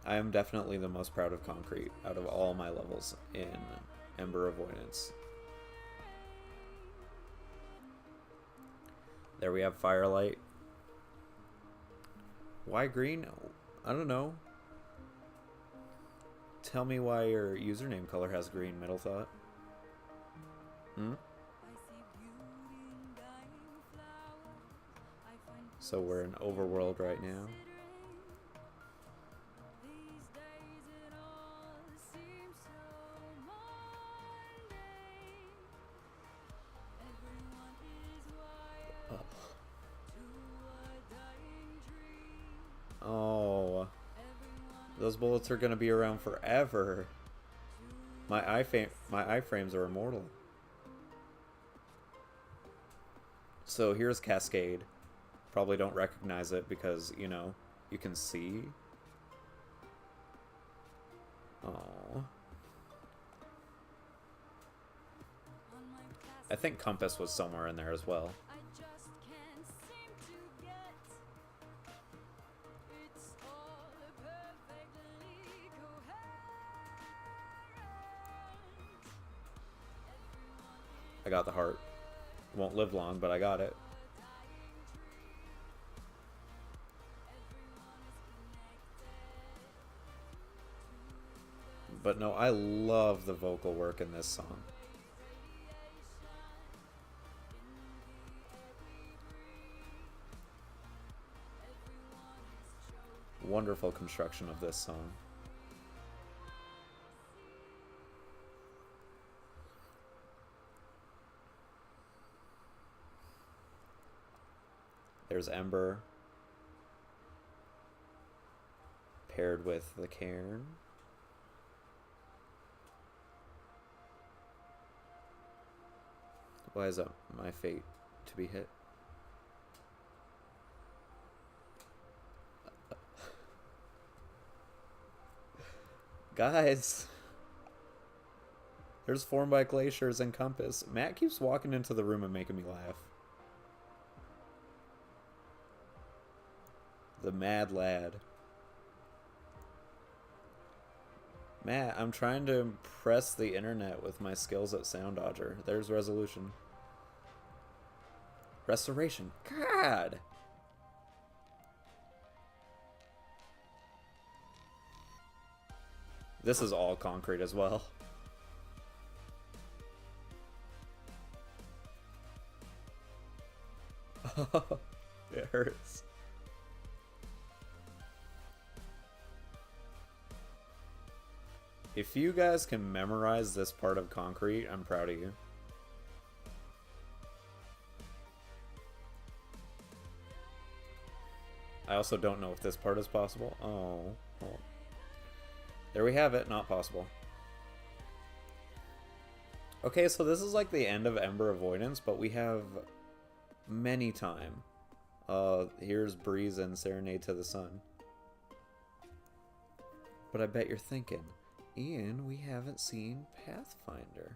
I am definitely the most proud of concrete out of all my levels in Ember Avoidance. There we have Firelight. Why green? I don't know. Tell me why your username color has green, Middle Thought. So we're in Overworld right now. Oh, those bullets are gonna be around forever. My iframes are immortal. So here's Cascade. Probably don't recognize it because, you know, you can see. Oh. I think Compass was somewhere in there as well. I got the heart. Won't live long, but I got it. But no, I love the vocal work in this song. Wonderful construction of this song. There's Ember paired with the Cairn. Why is that my fate to be hit? Guys, there's Formed by Glaciers and Compass. Matt keeps walking into the room and making me laugh. The mad lad. Matt, I'm trying to impress the internet with my skills at Soundodger. There's resolution. Restoration. God! This is all concrete as well. It hurts. If you guys can memorize this part of concrete, I'm proud of you. I also don't know if this part is possible. Oh, well. There we have it, not possible. Okay, so this is like the end of Ember Avoidance, but we have many time. Here's Breeze and Serenade to the Sun. But I bet you're thinking, Ian, we haven't seen Pathfinder.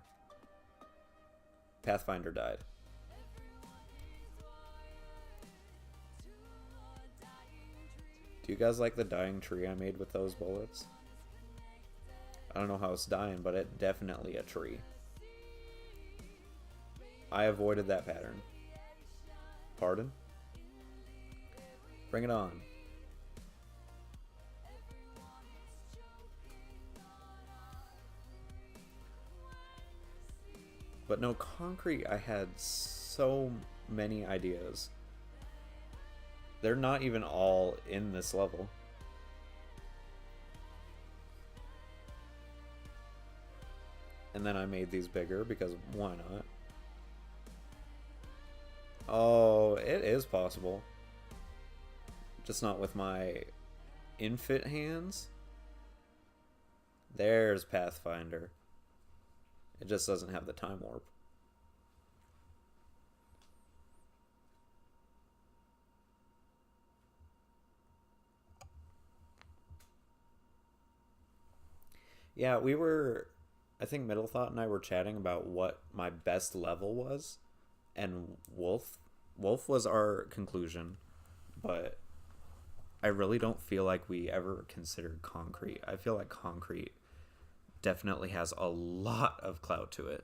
Pathfinder died. Do you guys like the dying tree I made with those bullets? I don't know how it's dying, but it's definitely a tree. I avoided that pattern. Pardon? Bring it on. But no, concrete, I had so many ideas. They're not even all in this level. And then I made these bigger because why not? Oh, it is possible. Just not with my infant hands. There's Pathfinder. It just doesn't have the time warp. Yeah, I think Middle Thought and I were chatting about what my best level was, and Wolf was our conclusion, but I really don't feel like we ever considered concrete. I feel like concrete definitely has a lot of clout to it.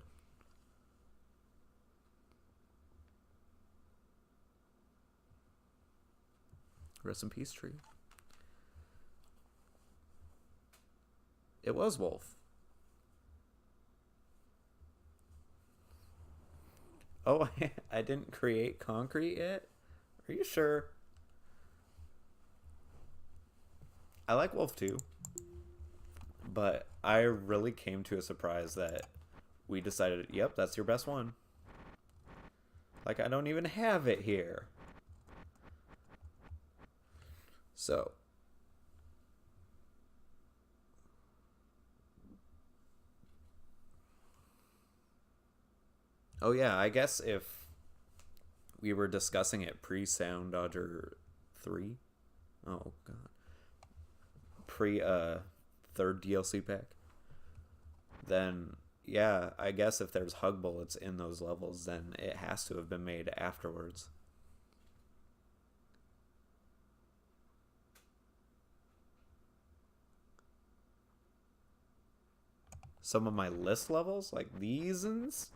Rest in peace, tree. It was Wolf. Oh, I didn't create concrete yet? Are you sure? I like Wolf too. But I really came to a surprise that we decided, yep, that's your best one. Like, I don't even have it here. So. Oh yeah, I guess if we were discussing it pre-Soundodger 3. Oh god. Pre third DLC pack. Then yeah, I guess if there's hug bullets in those levels, then it has to have been made afterwards. Some of my list levels, like these-uns.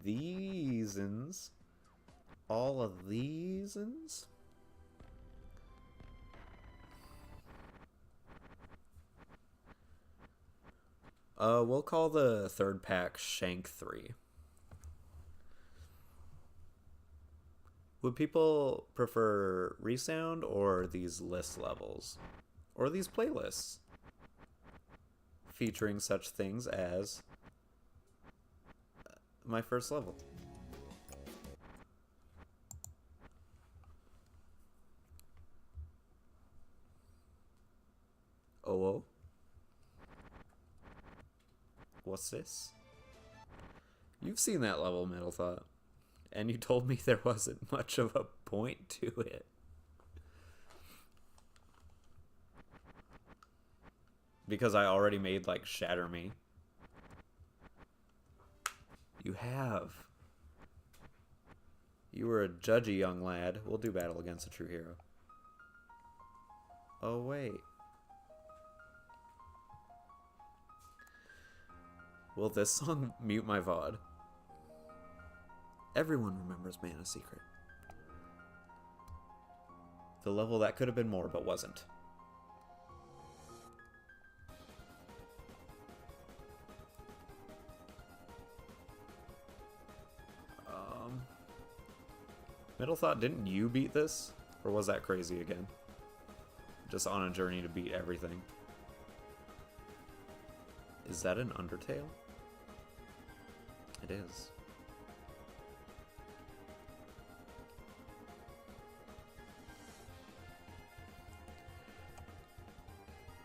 These-uns. All of these-uns. We'll call the third pack Shank 3. Would people prefer Resound or these list levels? Or these playlists? Featuring such things as my first level. Oh. What's this? You've seen that level, Middle Thought. And you told me there wasn't much of a point to it. Because I already made, like, Shatter Me. You have. You were a judgy young lad. We'll do battle against a true hero. Oh, wait. Will this song mute my VOD? Everyone remembers Mana Secret. The level that could have been more, but wasn't. Middle Thought, didn't you beat this? Or was that crazy again? Just on a journey to beat everything. Is that an Undertale? It is.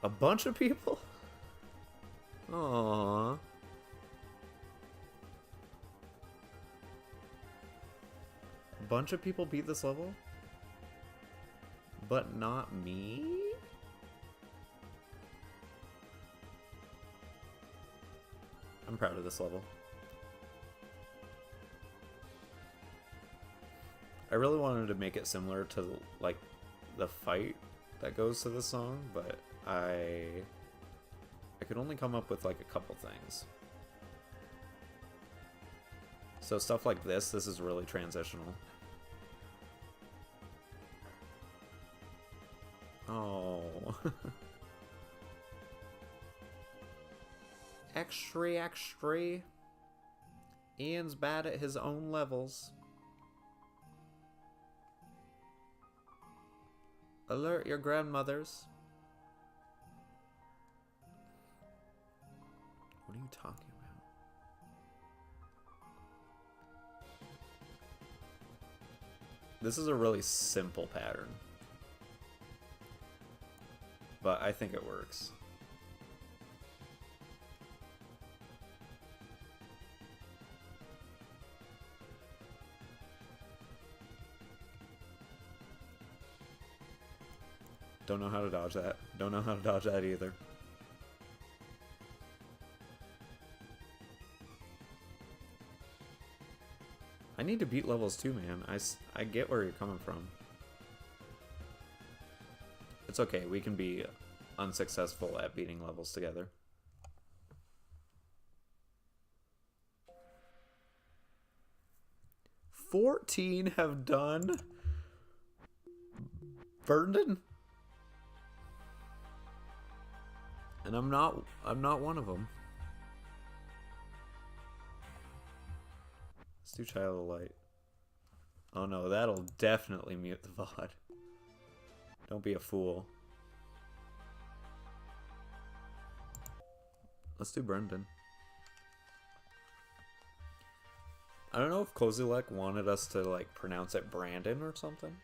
A bunch of people? Aww. A bunch of people beat this level? But not me? I'm proud of this level. I really wanted to make it similar to, like, the fight that goes to the song, but I could only come up with, like, a couple things. So stuff like this is really transitional. Oh. Extra, extra. Ian's bad at his own levels. Alert your grandmothers. What are you talking about? This is a really simple pattern, but I think it works. Don't know how to dodge that. Don't know how to dodge that either. I need to beat levels too, man. I get where you're coming from. It's okay. We can be unsuccessful at beating levels together. "14 have done Vernon?" And I'm not one of them. Let's do Child of Light. Oh no, that'll definitely mute the VOD. Don't be a fool. Let's do Brendan. I don't know if Kozilek wanted us to, like, pronounce it Brandon or something.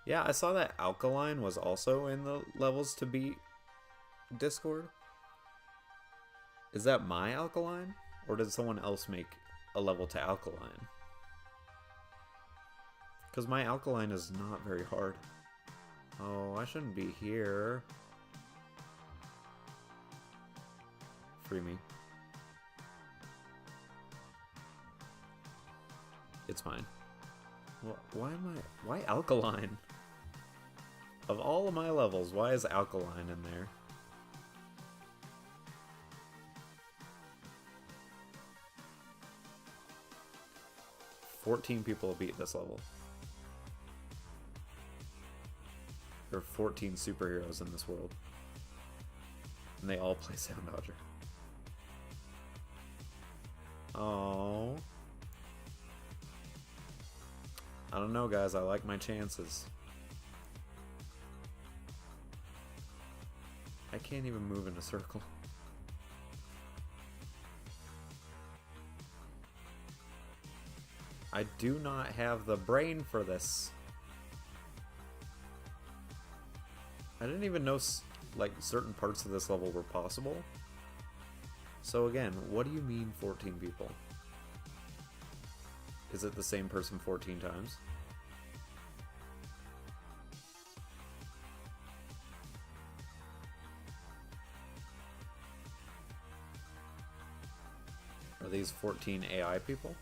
Yeah, I saw that Alkaline was also in the levels to beat Discord. Is that my Alkaline? Or did someone else make a level to Alkaline? Because my Alkaline is not very hard. Oh, I shouldn't be here. Free me. It's fine. Why Alkaline? Of all of my levels, why is Alkaline in there? "14 people beat this level. There are 14 superheroes in this world. And they all play Soundodger. Oh. I don't know, guys. I like my chances. I can't even move in a circle. I do not have the brain for this. I didn't even know, like, certain parts of this level were possible. So again, what do you mean 14 people? Is it the same person 14 times? Are these 14 AI people?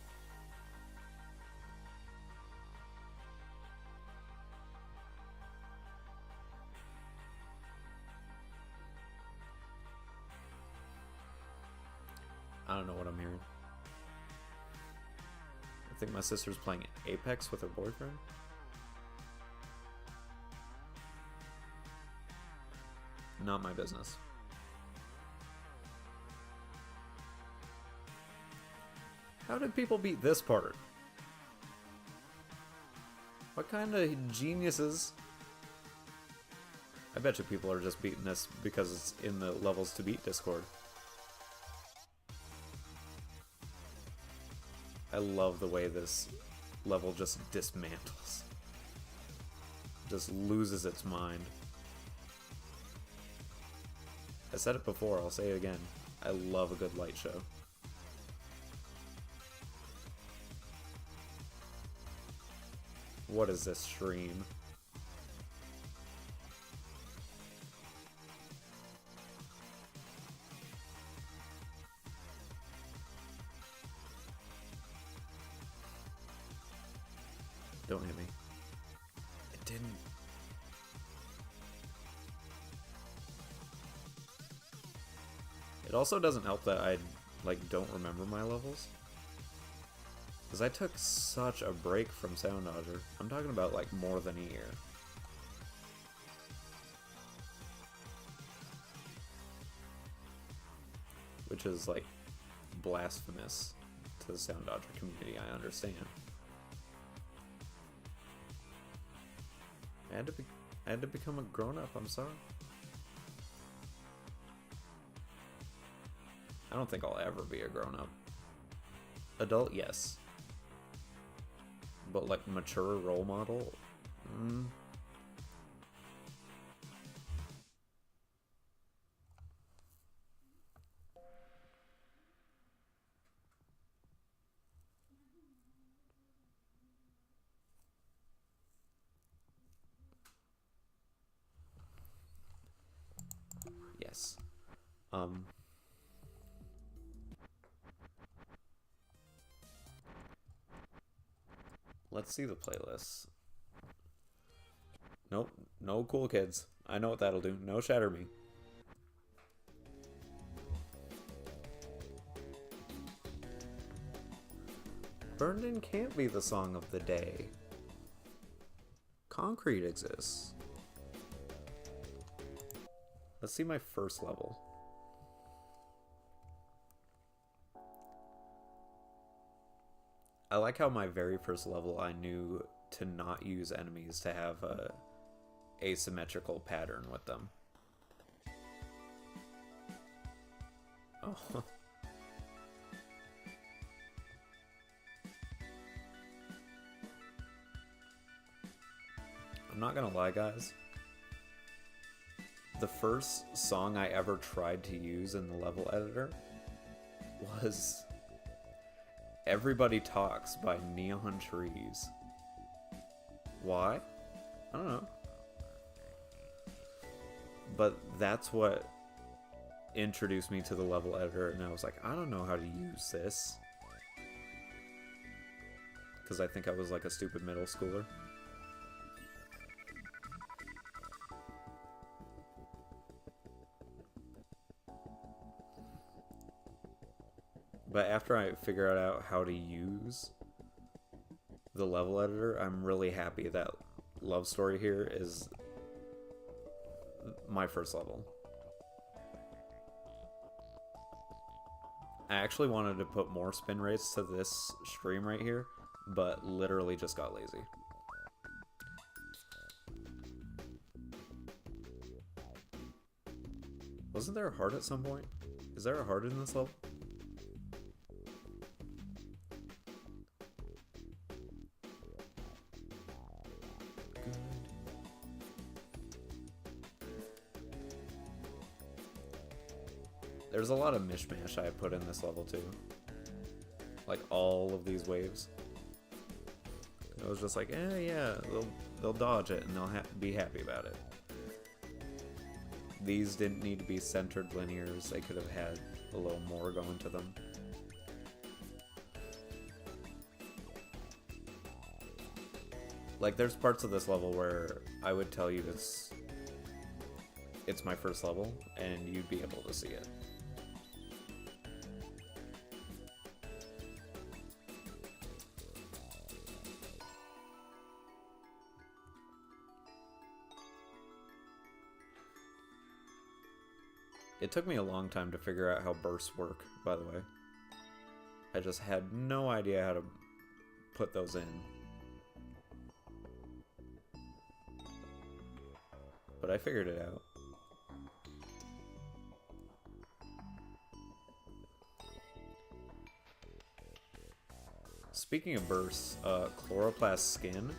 I don't know what I'm hearing. I think my sister's playing Apex with her boyfriend. Not my business. How did people beat this part? What kind of geniuses bet you people are just beating this because it's in the levels to beat Discord. I love the way this level just dismantles. Just loses its mind. I said it before, I'll say it again. I love a good light show. What is this stream? Don't hit me. It didn't. It also doesn't help that I, like, don't remember my levels. Because I took such a break from Soundodger. I'm talking about, like, more than a year. Which is, like, blasphemous to the Soundodger community, I understand. I had to become a grown-up, I'm sorry. I don't think I'll ever be a grown-up. Adult, yes. But, like, mature role model? Yes. Let's see the playlists. Nope, no cool kids. I know what that'll do. No shatter me. Burned In can't be the song of the day. Concrete exists. Let's see my first level. I like how my very first level I knew to not use enemies to have a asymmetrical pattern with them. Oh. I'm not gonna lie, guys. The first song I ever tried to use in the level editor was Everybody Talks by Neon Trees. Why? I don't know. But that's what introduced me to the level editor, and I was like, I don't know how to use this. Because I think I was like a stupid middle schooler. But after I figured out how to use the level editor, I'm really happy that Love Story here is my first level. I actually wanted to put more spin rates to this stream right here, but literally just got lazy. Wasn't there a heart at some point? Is there a heart in this level? There's a lot of mishmash I put in this level too. Like all of these waves. I was just like, yeah, they'll dodge it and they'll be happy about it. These didn't need to be centered linears. They could have had a little more going to them. Like there's parts of this level where I would tell you it's my first level and you'd be able to see it. It took me a long time to figure out how bursts work, by the way. I just had no idea how to put those in. But I figured it out. Speaking of bursts, Chloroplast Skin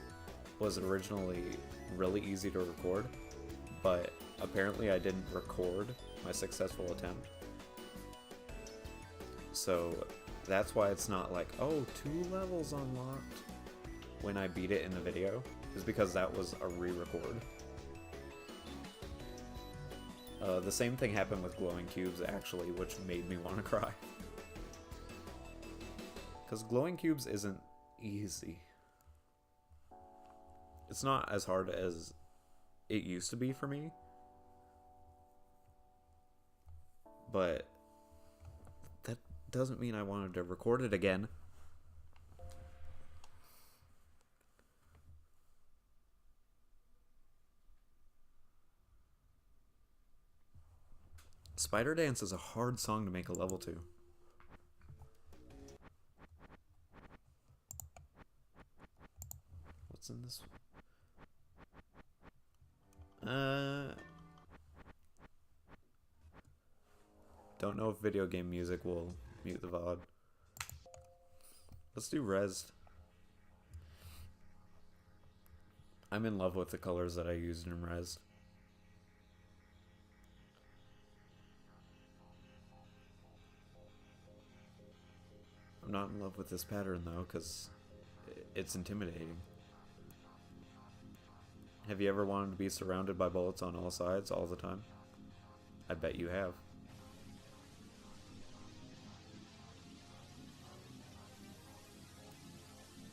was originally really easy to record, but apparently I didn't record my successful attempt. So that's why it's not like, oh, 2 levels unlocked when I beat it in the video, is because that was a re-record. The same thing happened with glowing cubes, actually, which made me want to cry. Because glowing cubes isn't easy. It's not as hard as it used to be for me. But that doesn't mean I wanted to record it again. Spider Dance is a hard song to make a level to. What's in this? Don't know if video game music will mute the VOD. Let's do Rezzed. I'm in love with the colors that I used in Rezzed. I'm not in love with this pattern though, because it's intimidating. Have you ever wanted to be surrounded by bullets on all sides all the time? I bet you have.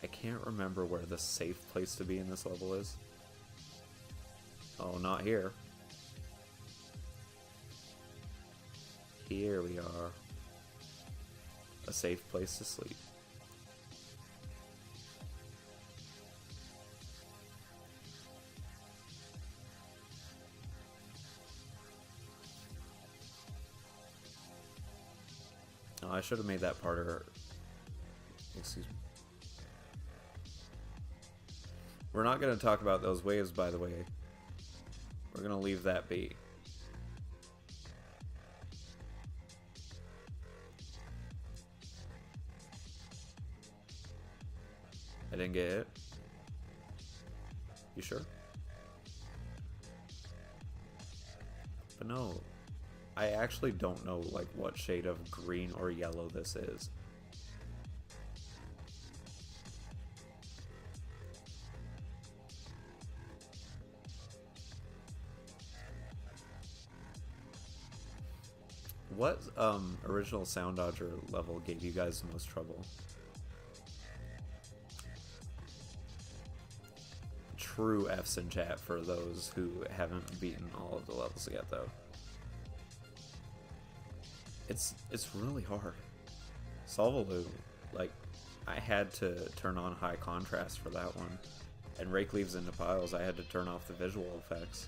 I can't remember where the safe place to be in this level is. Oh, not here. Here we are. A safe place to sleep. Oh, I should have made that part harder. Excuse me. We're not going to talk about those waves, by the way. We're going to leave that be. I didn't get it. You sure? But no, I actually don't know like what shade of green or yellow this is. What original Soundodger level gave you guys the most trouble? True F's in chat for those who haven't beaten all of the levels yet, though. It's really hard. Solvaloo, like, I had to turn on high contrast for that one. And Rake Leaves into Piles, I had to turn off the visual effects.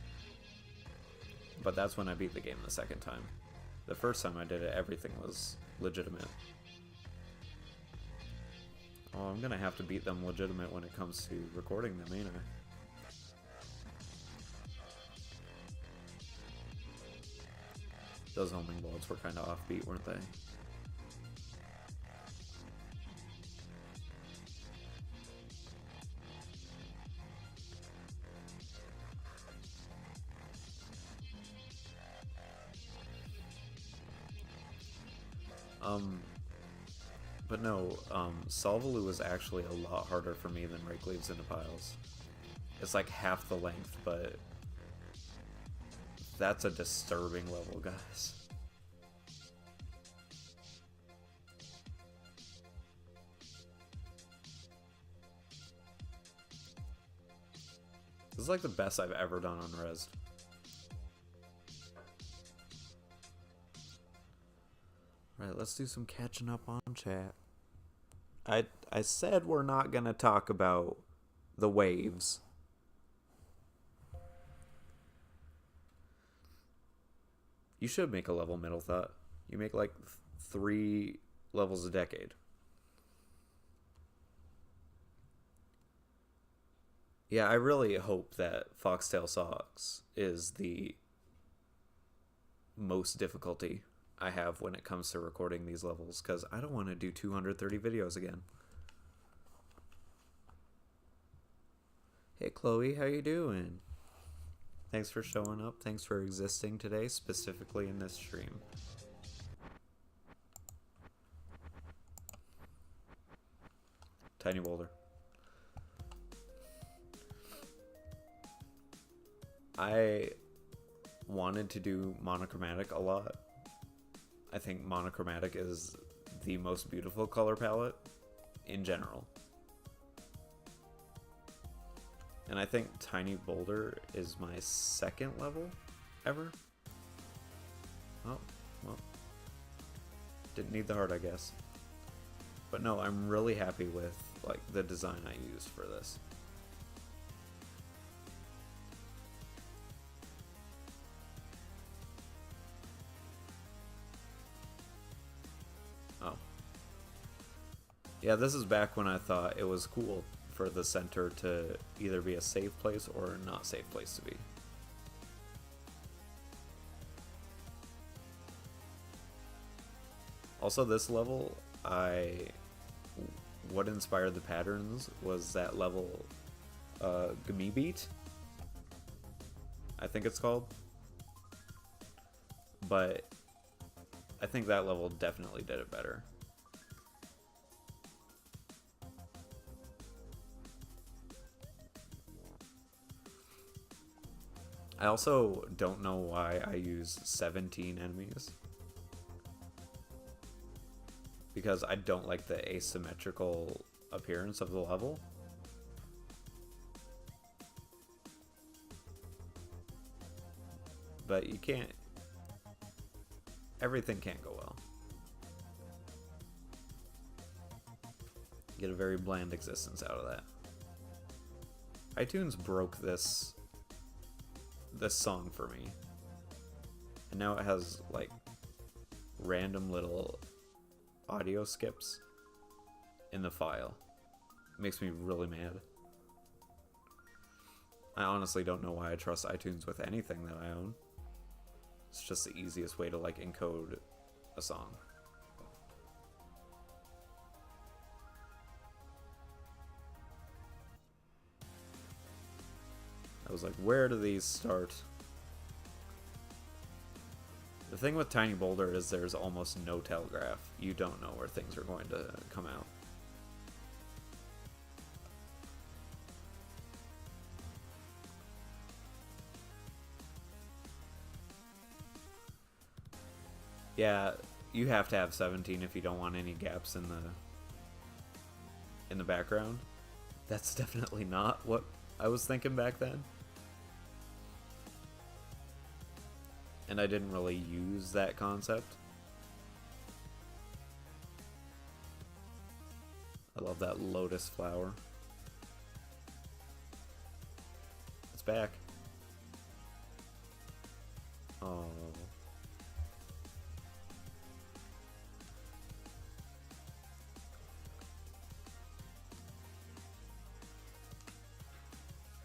But that's when I beat the game the second time. The first time I did it, everything was legitimate. Oh, I'm gonna have to beat them legitimate when it comes to recording them, ain't I? Those homing bullets were kind of offbeat, weren't they? But no, Solvaloo was actually a lot harder for me than Rake Leaves into Piles. It's like half the length, but that's a disturbing level, guys. This is like the best I've ever done on Rezzed. Right, let's do some catching up on chat. I said we're not gonna talk about the waves. You should make a level, Middle Thought. You make like 3 levels a decade. Yeah, I really hope that Foxtail Socks is the most difficulty I have when it comes to recording these levels, because I don't want to do 230 videos again. Hey Chloe, how you doing? Thanks for showing up. Thanks for existing today, specifically in this stream. Tiny boulder. I wanted to do monochromatic a lot. I think monochromatic is the most beautiful color palette in general. And I think Tiny Boulder is my second level ever. Oh, well. Didn't need the heart, I guess. But no, I'm really happy with like the design I used for this. Oh. Yeah, this is back when I thought it was cool for the center to either be a safe place or a not safe place to be. Also, this level, what inspired the patterns was that level, Gummy Beat, I think it's called. But I think that level definitely did it better. I also don't know why I use 17 enemies. Because I don't like the asymmetrical appearance of the level. But you can't... Everything can't go well. Get a very bland existence out of that. iTunes broke this song for me. And now it has, like, random little audio skips in the file. It makes me really mad. I honestly don't know why I trust iTunes with anything that I own. It's just the easiest way to like encode a song. I was like, where do these start? The thing with Tiny Boulder is there's almost no telegraph. You don't know where things are going to come out. Yeah, you have to have 17 if you don't want any gaps in the background. That's definitely not what I was thinking back then. And I didn't really use that concept. I love that lotus flower. It's back. Oh.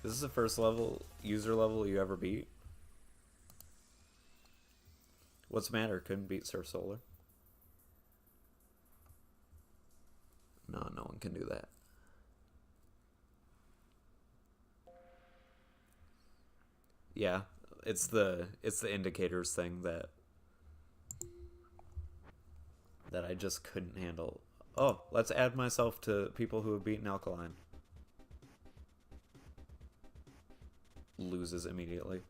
This is the first user level you ever beat? What's the matter? Couldn't beat Surf Solar? No, no one can do that. Yeah, it's the indicators thing that I just couldn't handle. Oh, let's add myself to people who have beaten Alkaline. Loses immediately.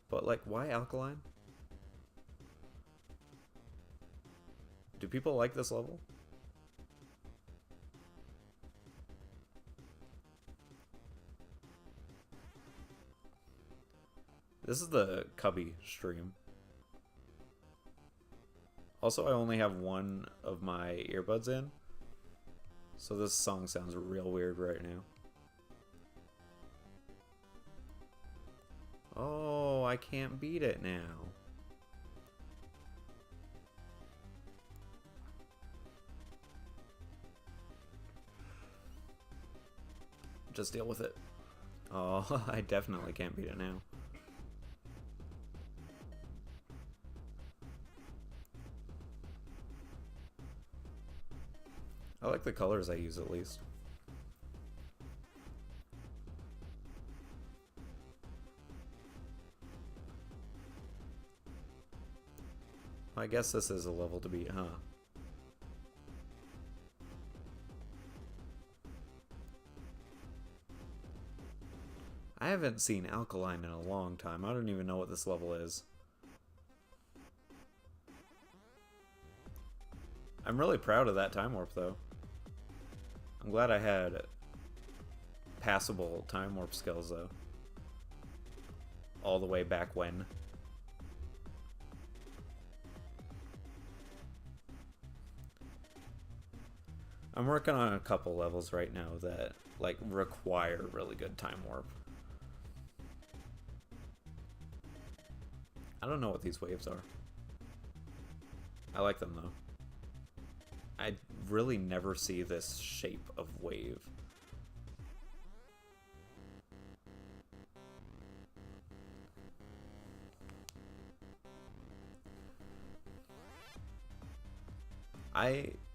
But like, why Alkaline? Do people like this level? This is the Cubby stream. Also, I only have one of my earbuds in, so this song sounds real weird right now. Oh, I can't beat it now. Just deal with it. Oh, I definitely can't beat it now. I like the colors I use at least. I guess this is a level to beat, huh? I haven't seen Alkaline in a long time. I don't even know what this level is. I'm really proud of that time warp, though. I'm glad I had passable time warp skills, though. All the way back when. I'm working on a couple levels right now that, like, require really good time warp. I don't know what these waves are. I like them, though. I really never see this shape of wave.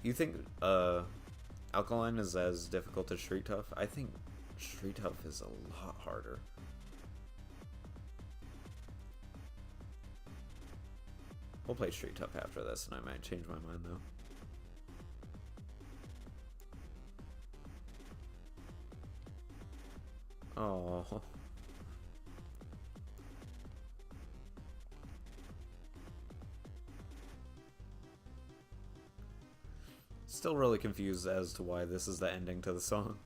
You think Alkaline is as difficult as Street Tough? I think Street Tough is a lot harder. We'll play Street Tough after this, and I might change my mind, though. Oh. Still really confused as to why this is the ending to the song.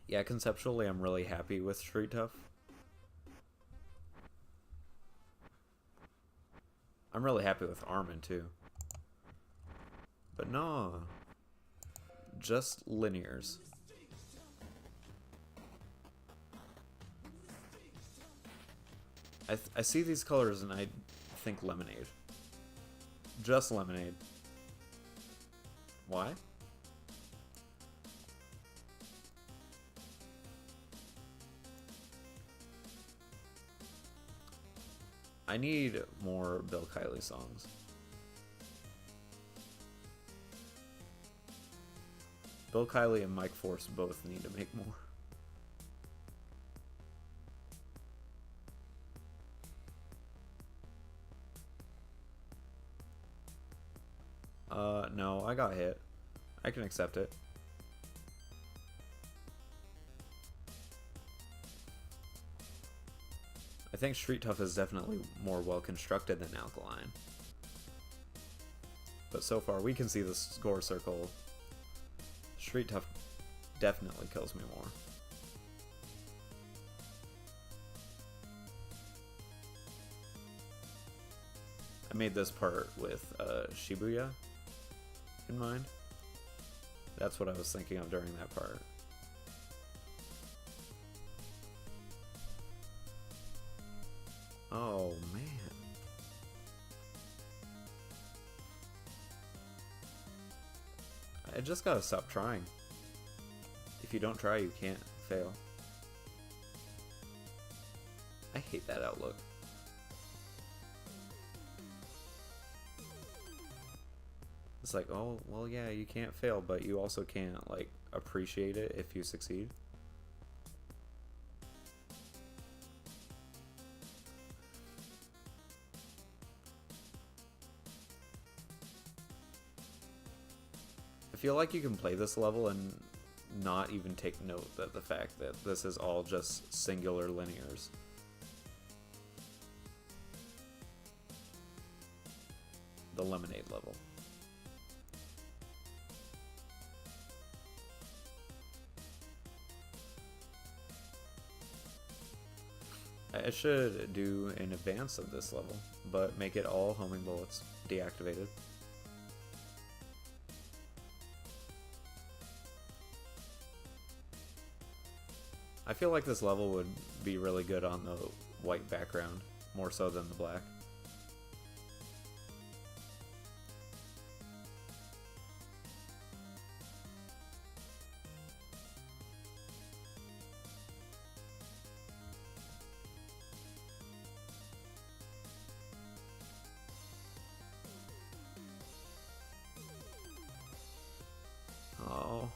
Yeah, conceptually, I'm really happy with Street Tough. I'm really happy with Armin, too. But no. Just linears. I see these colors and I think lemonade. Just lemonade. Why? I need more Bill Kiley songs. Bill Kiley and Mike Force both need to make more. No, I got hit. I can accept it. I think Street Tough is definitely more well constructed than Alkaline. But so far, we can see the score circle. Street Tough definitely kills me more. I made this part with Shibuya in mind. That's what I was thinking of during that part. Oh, man. I just gotta stop trying. If you don't try, you can't fail. I hate that outlook. It's like, oh, well, yeah, you can't fail, but you also can't, like, appreciate it if you succeed. I feel like you can play this level and not even take note that the fact that this is all just singular linears. The lemonade level. I should do an advance of this level, but make it all homing bullets deactivated. I feel like this level would be really good on the white background, more so than the black. Oh.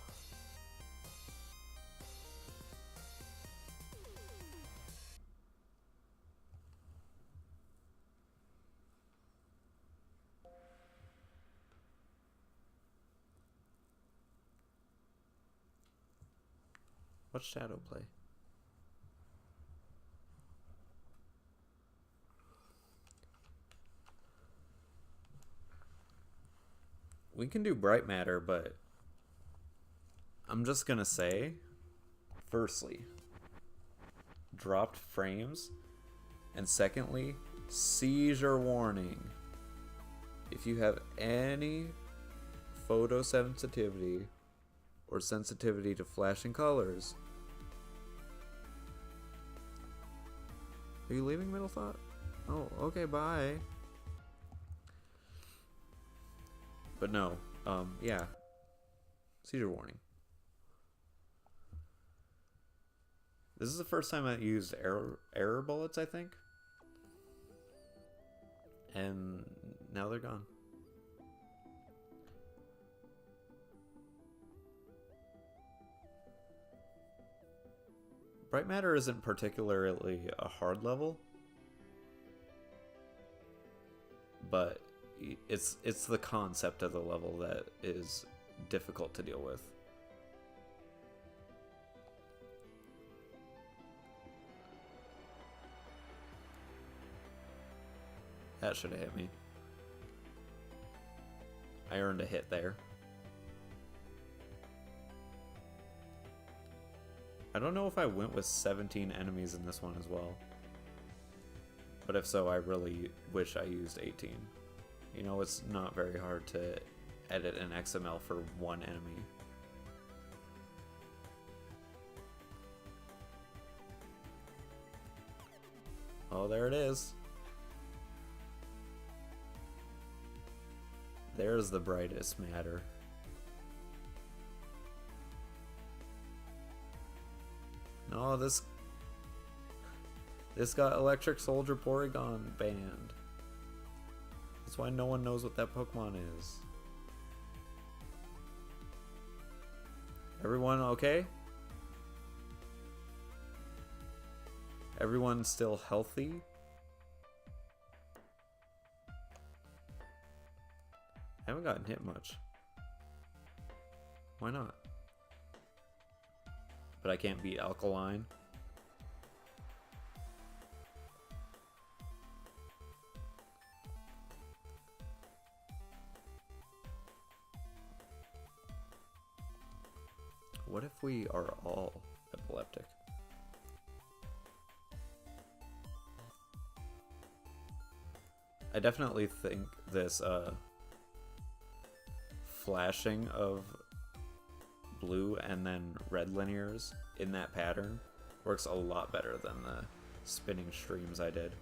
What's Shadow play? We can do bright matter, but I'm just gonna say, firstly, dropped frames, and secondly, seizure warning. If you have any photosensitivity or sensitivity to flashing colors. Are you leaving, Middle Thought? Oh, okay, bye. But no, yeah. Seizure warning. This is the first time I used error bullets, I think. And now they're gone. Bright Matter isn't particularly a hard level, but it's the concept of the level that is difficult to deal with. That should have hit me. I earned a hit there. I don't know if I went with 17 enemies in this one as well. But if so, I really wish I used 18. You know, it's not very hard to edit an XML for one enemy. Oh, there it is. There's the brightest matter. No, this got Electric Soldier Porygon banned. That's why no one knows what that Pokemon is. Everyone okay? Everyone still healthy? I haven't gotten hit much. Why not? But I can't beat Alkaline. What if we are all epileptic? I definitely think this flashing of blue and then red linears in that pattern works a lot better than the spinning streams I did.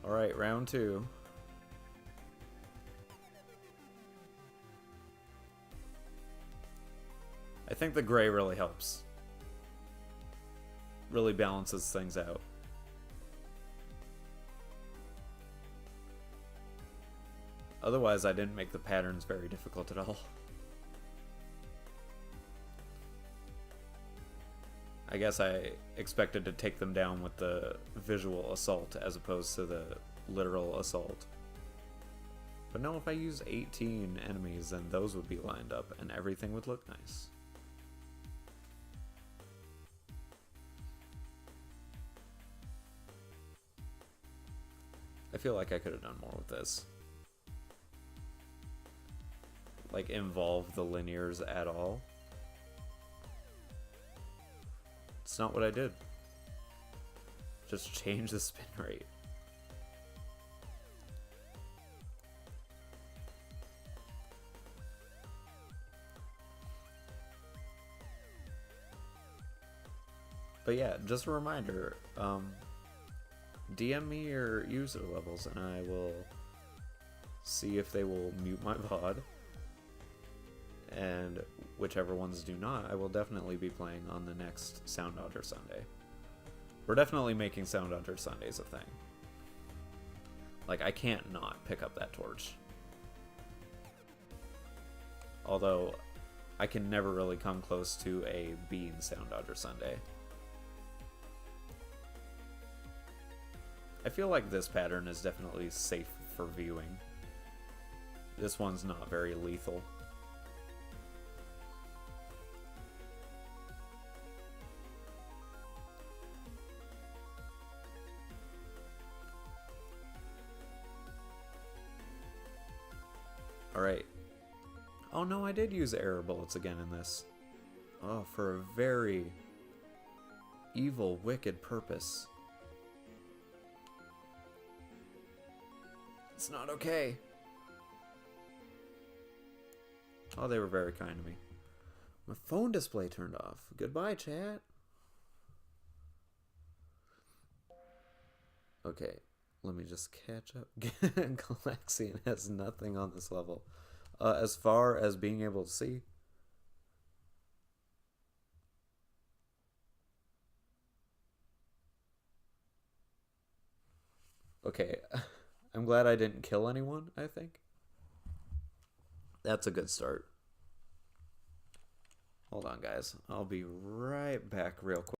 Alright, round 2. I think the gray really helps. Really balances things out. Otherwise, I didn't make the patterns very difficult at all. I guess I expected to take them down with the visual assault as opposed to the literal assault. But no, if I use 18 enemies, then those would be lined up and everything would look nice. I feel like I could have done more with this. Like, involve the linears at all. It's not what I did. Just change the spin rate. But yeah, just a reminder, DM me your user levels and I will see if they will mute my VOD. And whichever ones do not, I will definitely be playing on the next Soundodger Sunday. We're definitely making Soundodger Sundays a thing. Like, I can't not pick up that torch. Although, I can never really come close to a being Soundodger Sunday. I feel like this pattern is definitely safe for viewing. This one's not very lethal. Alright. Oh no, I did use error bullets again in this. Oh, for a very evil, wicked purpose. It's not okay. Oh, they were very kind to me. My phone display turned off. Goodbye, chat. Okay, let me just catch up. Galaxian has nothing on this level. As far as being able to see. Okay, I'm glad I didn't kill anyone, I think. That's a good start. Hold on, guys. I'll be right back real quick.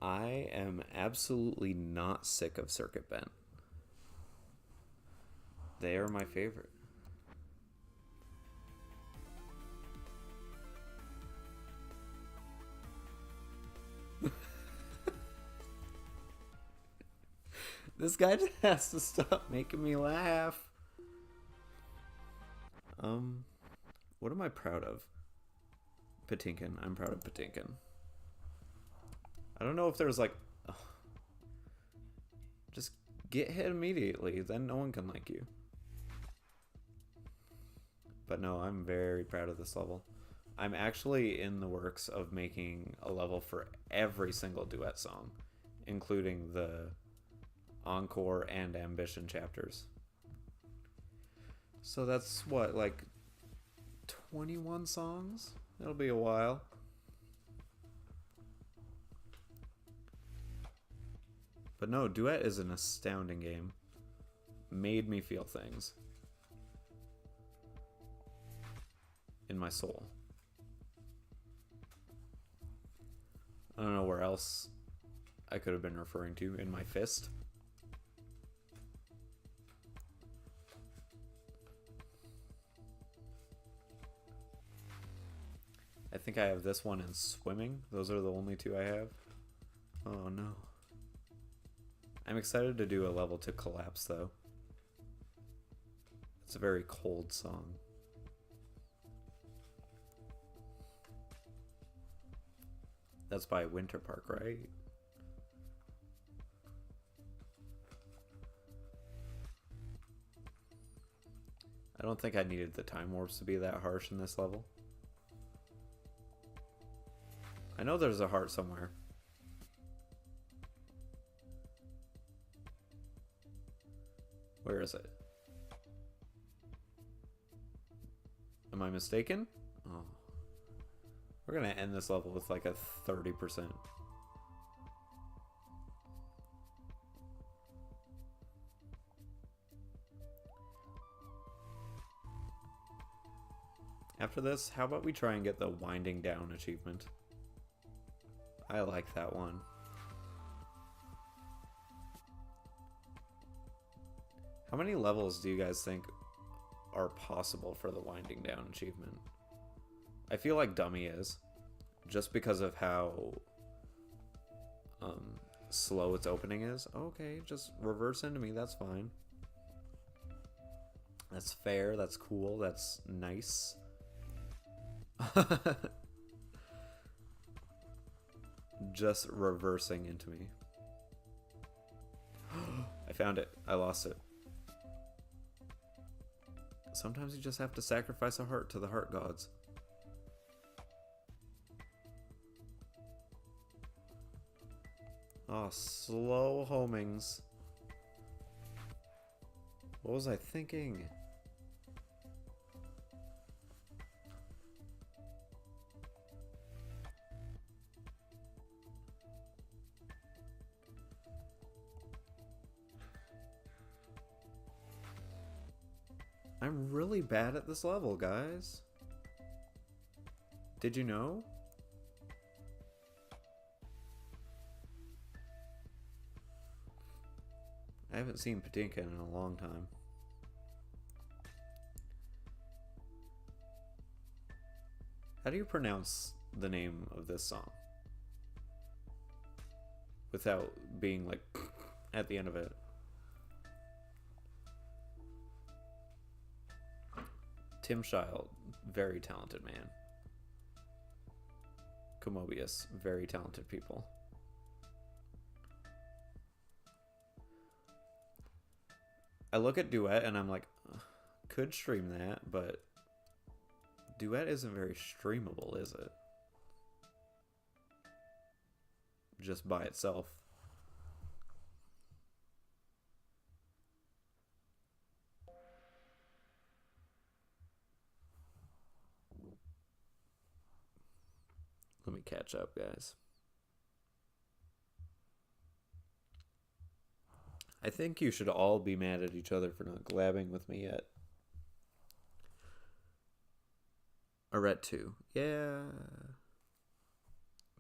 I am absolutely not sick of Circuit Bent. They are my favorite. This guy just has to stop making me laugh. What am I proud of? Patinkin. I'm proud of Patinkin. I don't know if there's like... just get hit immediately, then no one can like you. But no, I'm very proud of this level. I'm actually in the works of making a level for every single duet song, including the Encore and Ambition chapters. So that's what, like 21 songs? It'll be a while. But no, Duet is an astounding game. Made me feel things. In my soul. I don't know where else I could have been referring to. In my fist. I think I have this one in swimming. Those are the only two I have. Oh no. I'm excited to do a level to Collapse though. It's a very cold song. That's by Winter Park, right? I don't think I needed the time warps to be that harsh in this level. I know there's a heart somewhere. Where is it? Am I mistaken? Oh. We're gonna end this level with like a 30%. After this, how about we try and get the winding down achievement? I like that one. How many levels do you guys think are possible for the winding down achievement? I feel like Dummy is, just because of how slow its opening is. Okay, just reverse into me, that's fine. That's fair, that's cool, that's nice. Just reversing into me. I found it. I lost it. Sometimes you just have to sacrifice a heart to the heart gods. Oh, slow homings. What was I thinking? I'm really bad at this level, guys. Did you know? I haven't seen Patinka in a long time. How do you pronounce the name of this song? Without being like at the end of it. Tim Child, very talented man. Comobius, very talented people. I look at Duet and I'm like, could stream that, but Duet isn't very streamable, is it? Just by itself. Let me catch up, guys. I think you should all be mad at each other for not collabing with me yet. Arret 2. Yeah.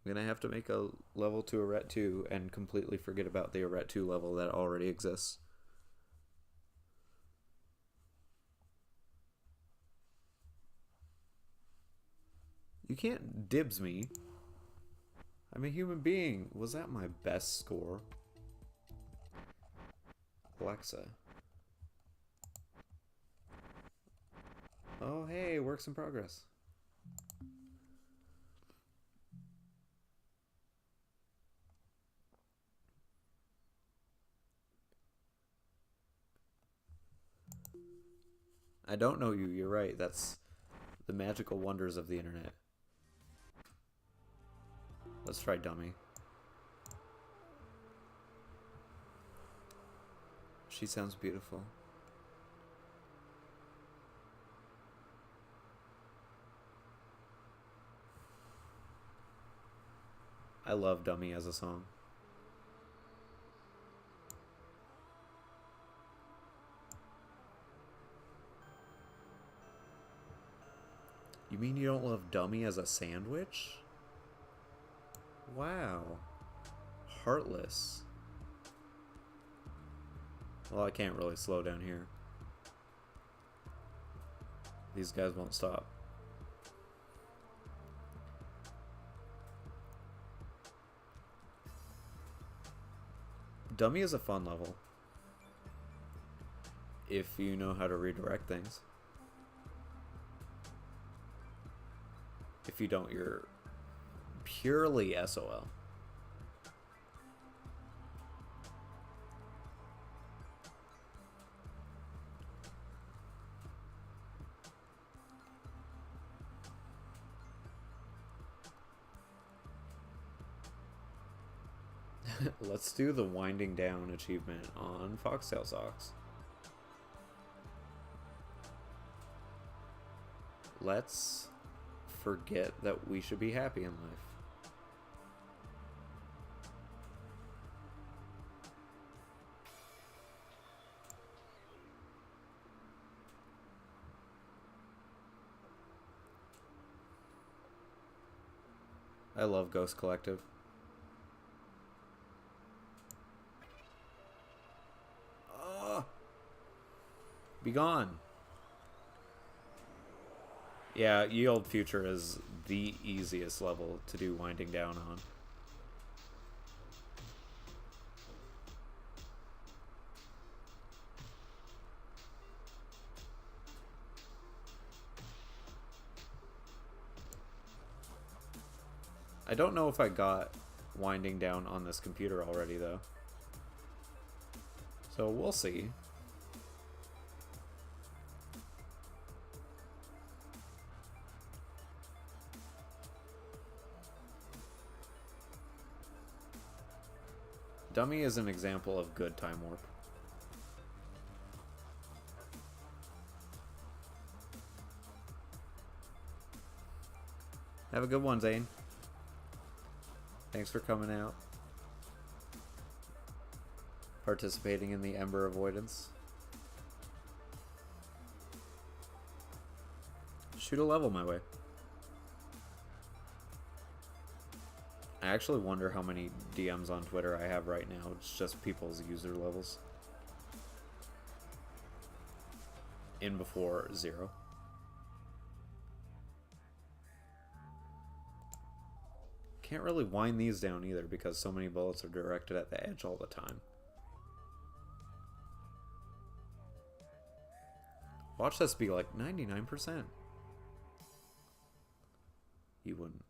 I'm gonna have to make a level to Arret 2 and completely forget about the Arret 2 level that already exists. You can't dibs me. I'm a human being. Was that my best score? Alexa. Oh, hey, works in progress. I don't know you, you're right. That's the magical wonders of the internet. Let's try Dummy. She sounds beautiful. I love Dummy as a song. You mean you don't love Dummy as a sandwich? Wow. Heartless. Well, I can't really slow down here. These guys won't stop. Dummy is a fun level. If you know how to redirect things. If you don't, you're purely SOL. Let's do the winding down achievement on Foxtail Socks. Let's forget that we should be happy in life. I love Ghost Collective. Be gone. Yeah, Ye Old Future is the easiest level to do winding down on. I don't know if I got winding down on this computer already, though. So we'll see. Dummy is an example of good time warp. Have a good one, Zane. Thanks for coming out. Participating in the Ember Avoidance. Shoot a level my way. I actually wonder how many DMs on Twitter I have right now. It's just people's user levels. In before 0. Can't really wind these down either because so many bullets are directed at the edge all the time. Watch this be like 99%. You wouldn't.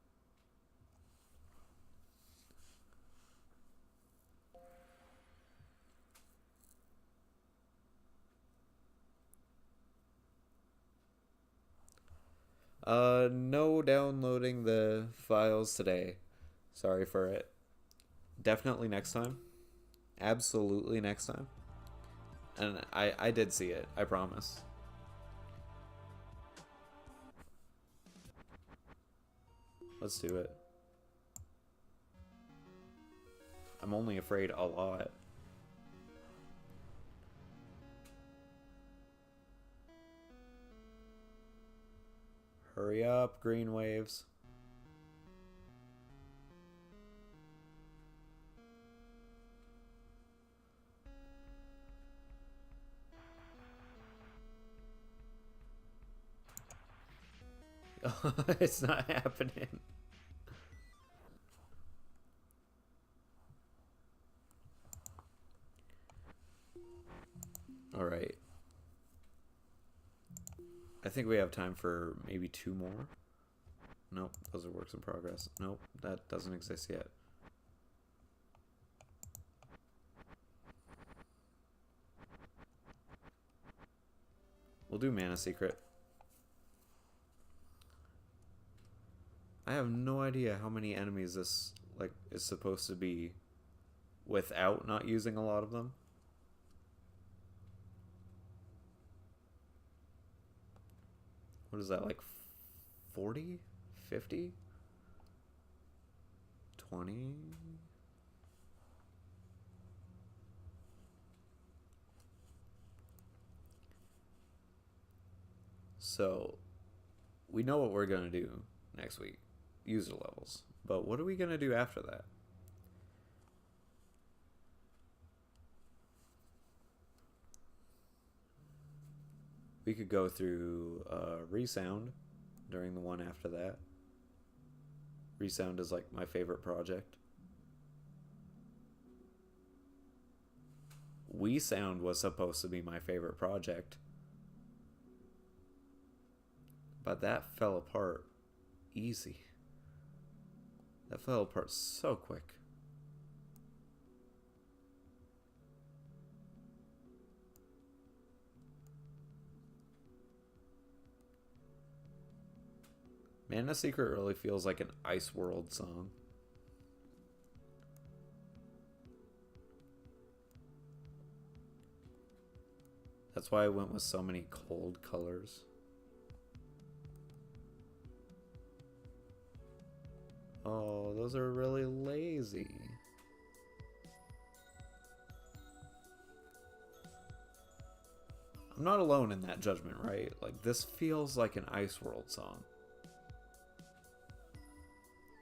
No downloading the files today. Sorry for it. Definitely next time. Absolutely next time. And I did see it, I promise. Let's do it. I'm only afraid a lot. Hurry up, green waves. It's not happening. All right. I think we have time for maybe 2 more. Nope, those are works in progress. Nope, that doesn't exist yet. We'll do Mana Secret. I have no idea how many enemies this is supposed to be without not using a lot of them. What is that, like 40? 50? 20? So, we know what we're going to do next week. User levels. But what are we going to do after that? We could go through Resound during the one after that. Resound is like my favorite project. WeSound was supposed to be my favorite project. But that fell apart easy. That fell apart so quick. Mana Secret really feels like an Ice World song. That's why I went with so many cold colors. Oh, those are really lazy. I'm not alone in that judgment, right? Like, this feels like an Ice World song.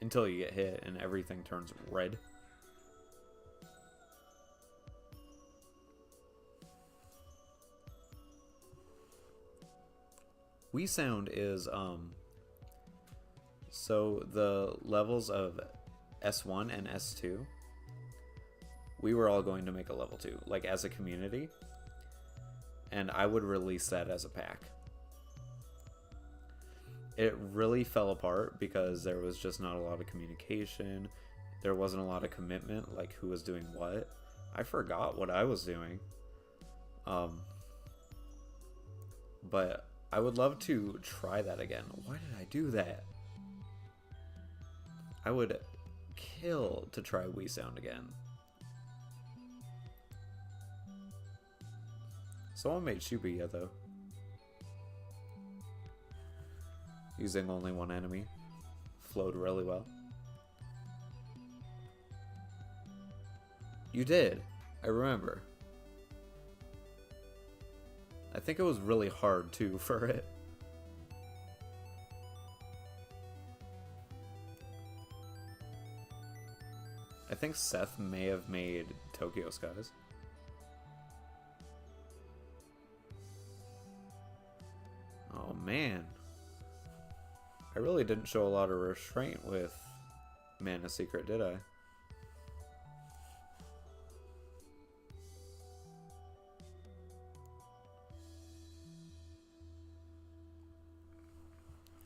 Until you get hit and everything turns red. We Sound is, so the levels of S1 and S2, we were all going to make a level 2, like as a community, and I would release that as a pack. It really fell apart because there was just not a lot of communication. There wasn't a lot of commitment, like who was doing what. I forgot what I was doing. But I would love to try that again. Why did I do that? I would kill to try We Sound again. Someone made Shibuya though. Using only one enemy. Flowed really well. You did. I remember. I think it was really hard too for it. I think Seth may have made Tokyo Skies. Oh man. I really didn't show a lot of restraint with Mana Secret, did I?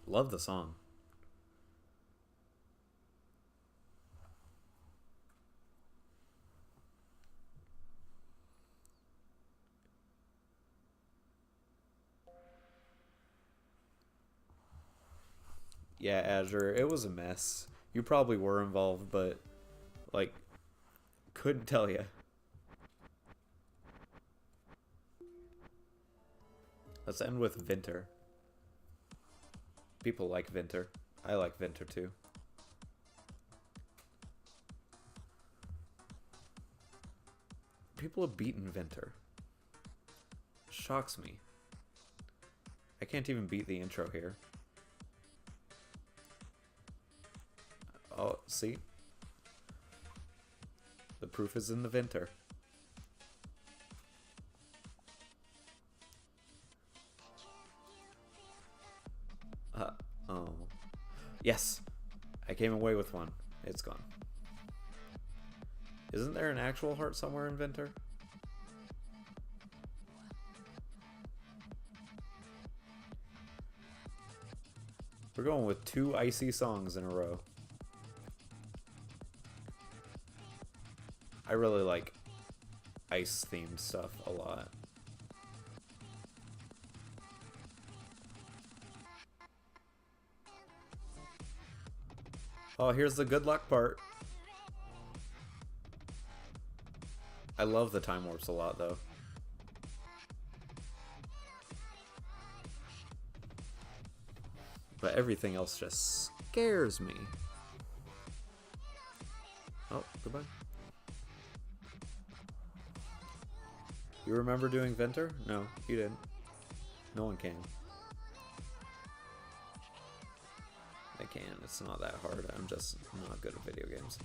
Love the song. Yeah, Azure, it was a mess. You probably were involved, but, like, couldn't tell you. Let's end with Vinter. People like Vinter. I like Vinter too. People have beaten Vinter. Shocks me. I can't even beat the intro here. Oh, see? The proof is in the Vinter. Oh. Yes! I came away with one. It's gone. Isn't there an actual heart somewhere in Vinter? We're going with 2 icy songs in a row. I really like ice-themed stuff a lot. Oh, here's the good luck part. I love the time warps a lot, though. But everything else just scares me. Oh, goodbye. You remember doing Vinter? No, you didn't. No one can. I can. It's not that hard. I'm just not good at video games.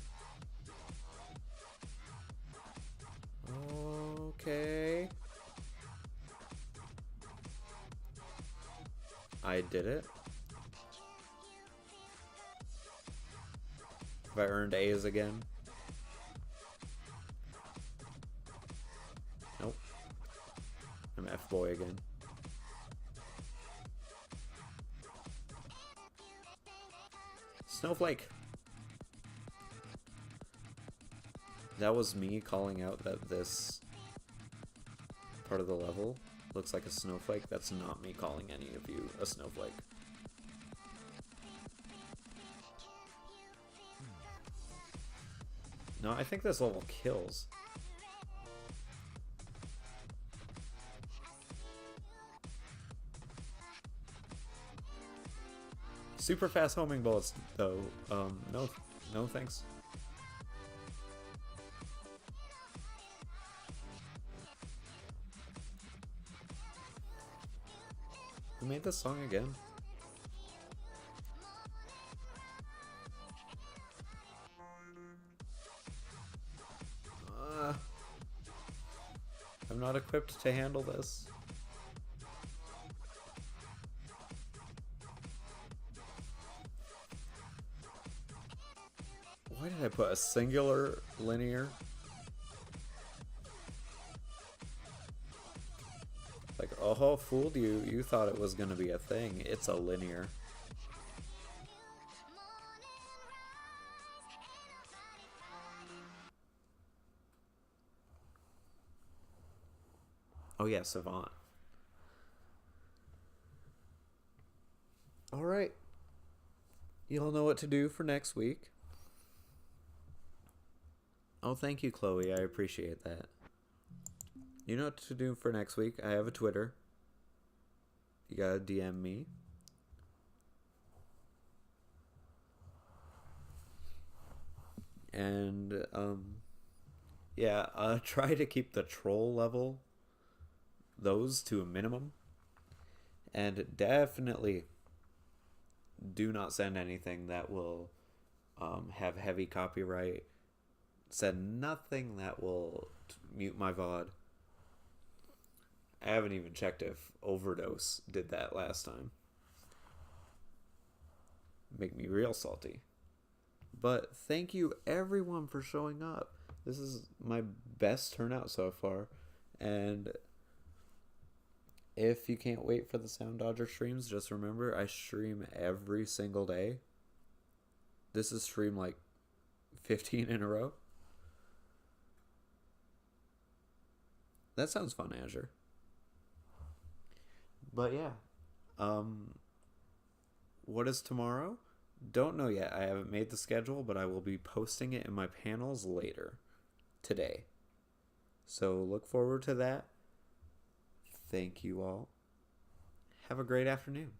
Okay. I did it. Have I earned A's again? Nope. I'm F-boy again. Snowflake! That was me calling out that this part of the level looks like a snowflake. That's not me calling any of you a snowflake. No, I think this level kills. super fast homing bullets, though. No, no thanks. Who made this song again? I'm not equipped to handle this. Why did I put a singular linear? Like, oh, fooled you. You thought it was going to be a thing. It's a linear. Oh yeah, Savant. Alright. You'll know what to do for next week. Oh, thank you, Chloe. I appreciate that. You know what to do for next week. I have a Twitter. You gotta DM me. And, yeah, try to keep the troll level, those to a minimum. And definitely do not send anything that will have heavy copyright. Send nothing that will mute my VOD. I haven't even checked if Overdose did that last time. Make me real salty. But thank you everyone for showing up. This is my best turnout so far. And if you can't wait for the Soundodger streams, just remember I stream every single day. This is stream like 15 in a row. That sounds fun, Azure. But yeah. What is tomorrow? Don't know yet. I haven't made the schedule, but I will be posting it in my panels later today. So look forward to that. Thank you all. Have a great afternoon.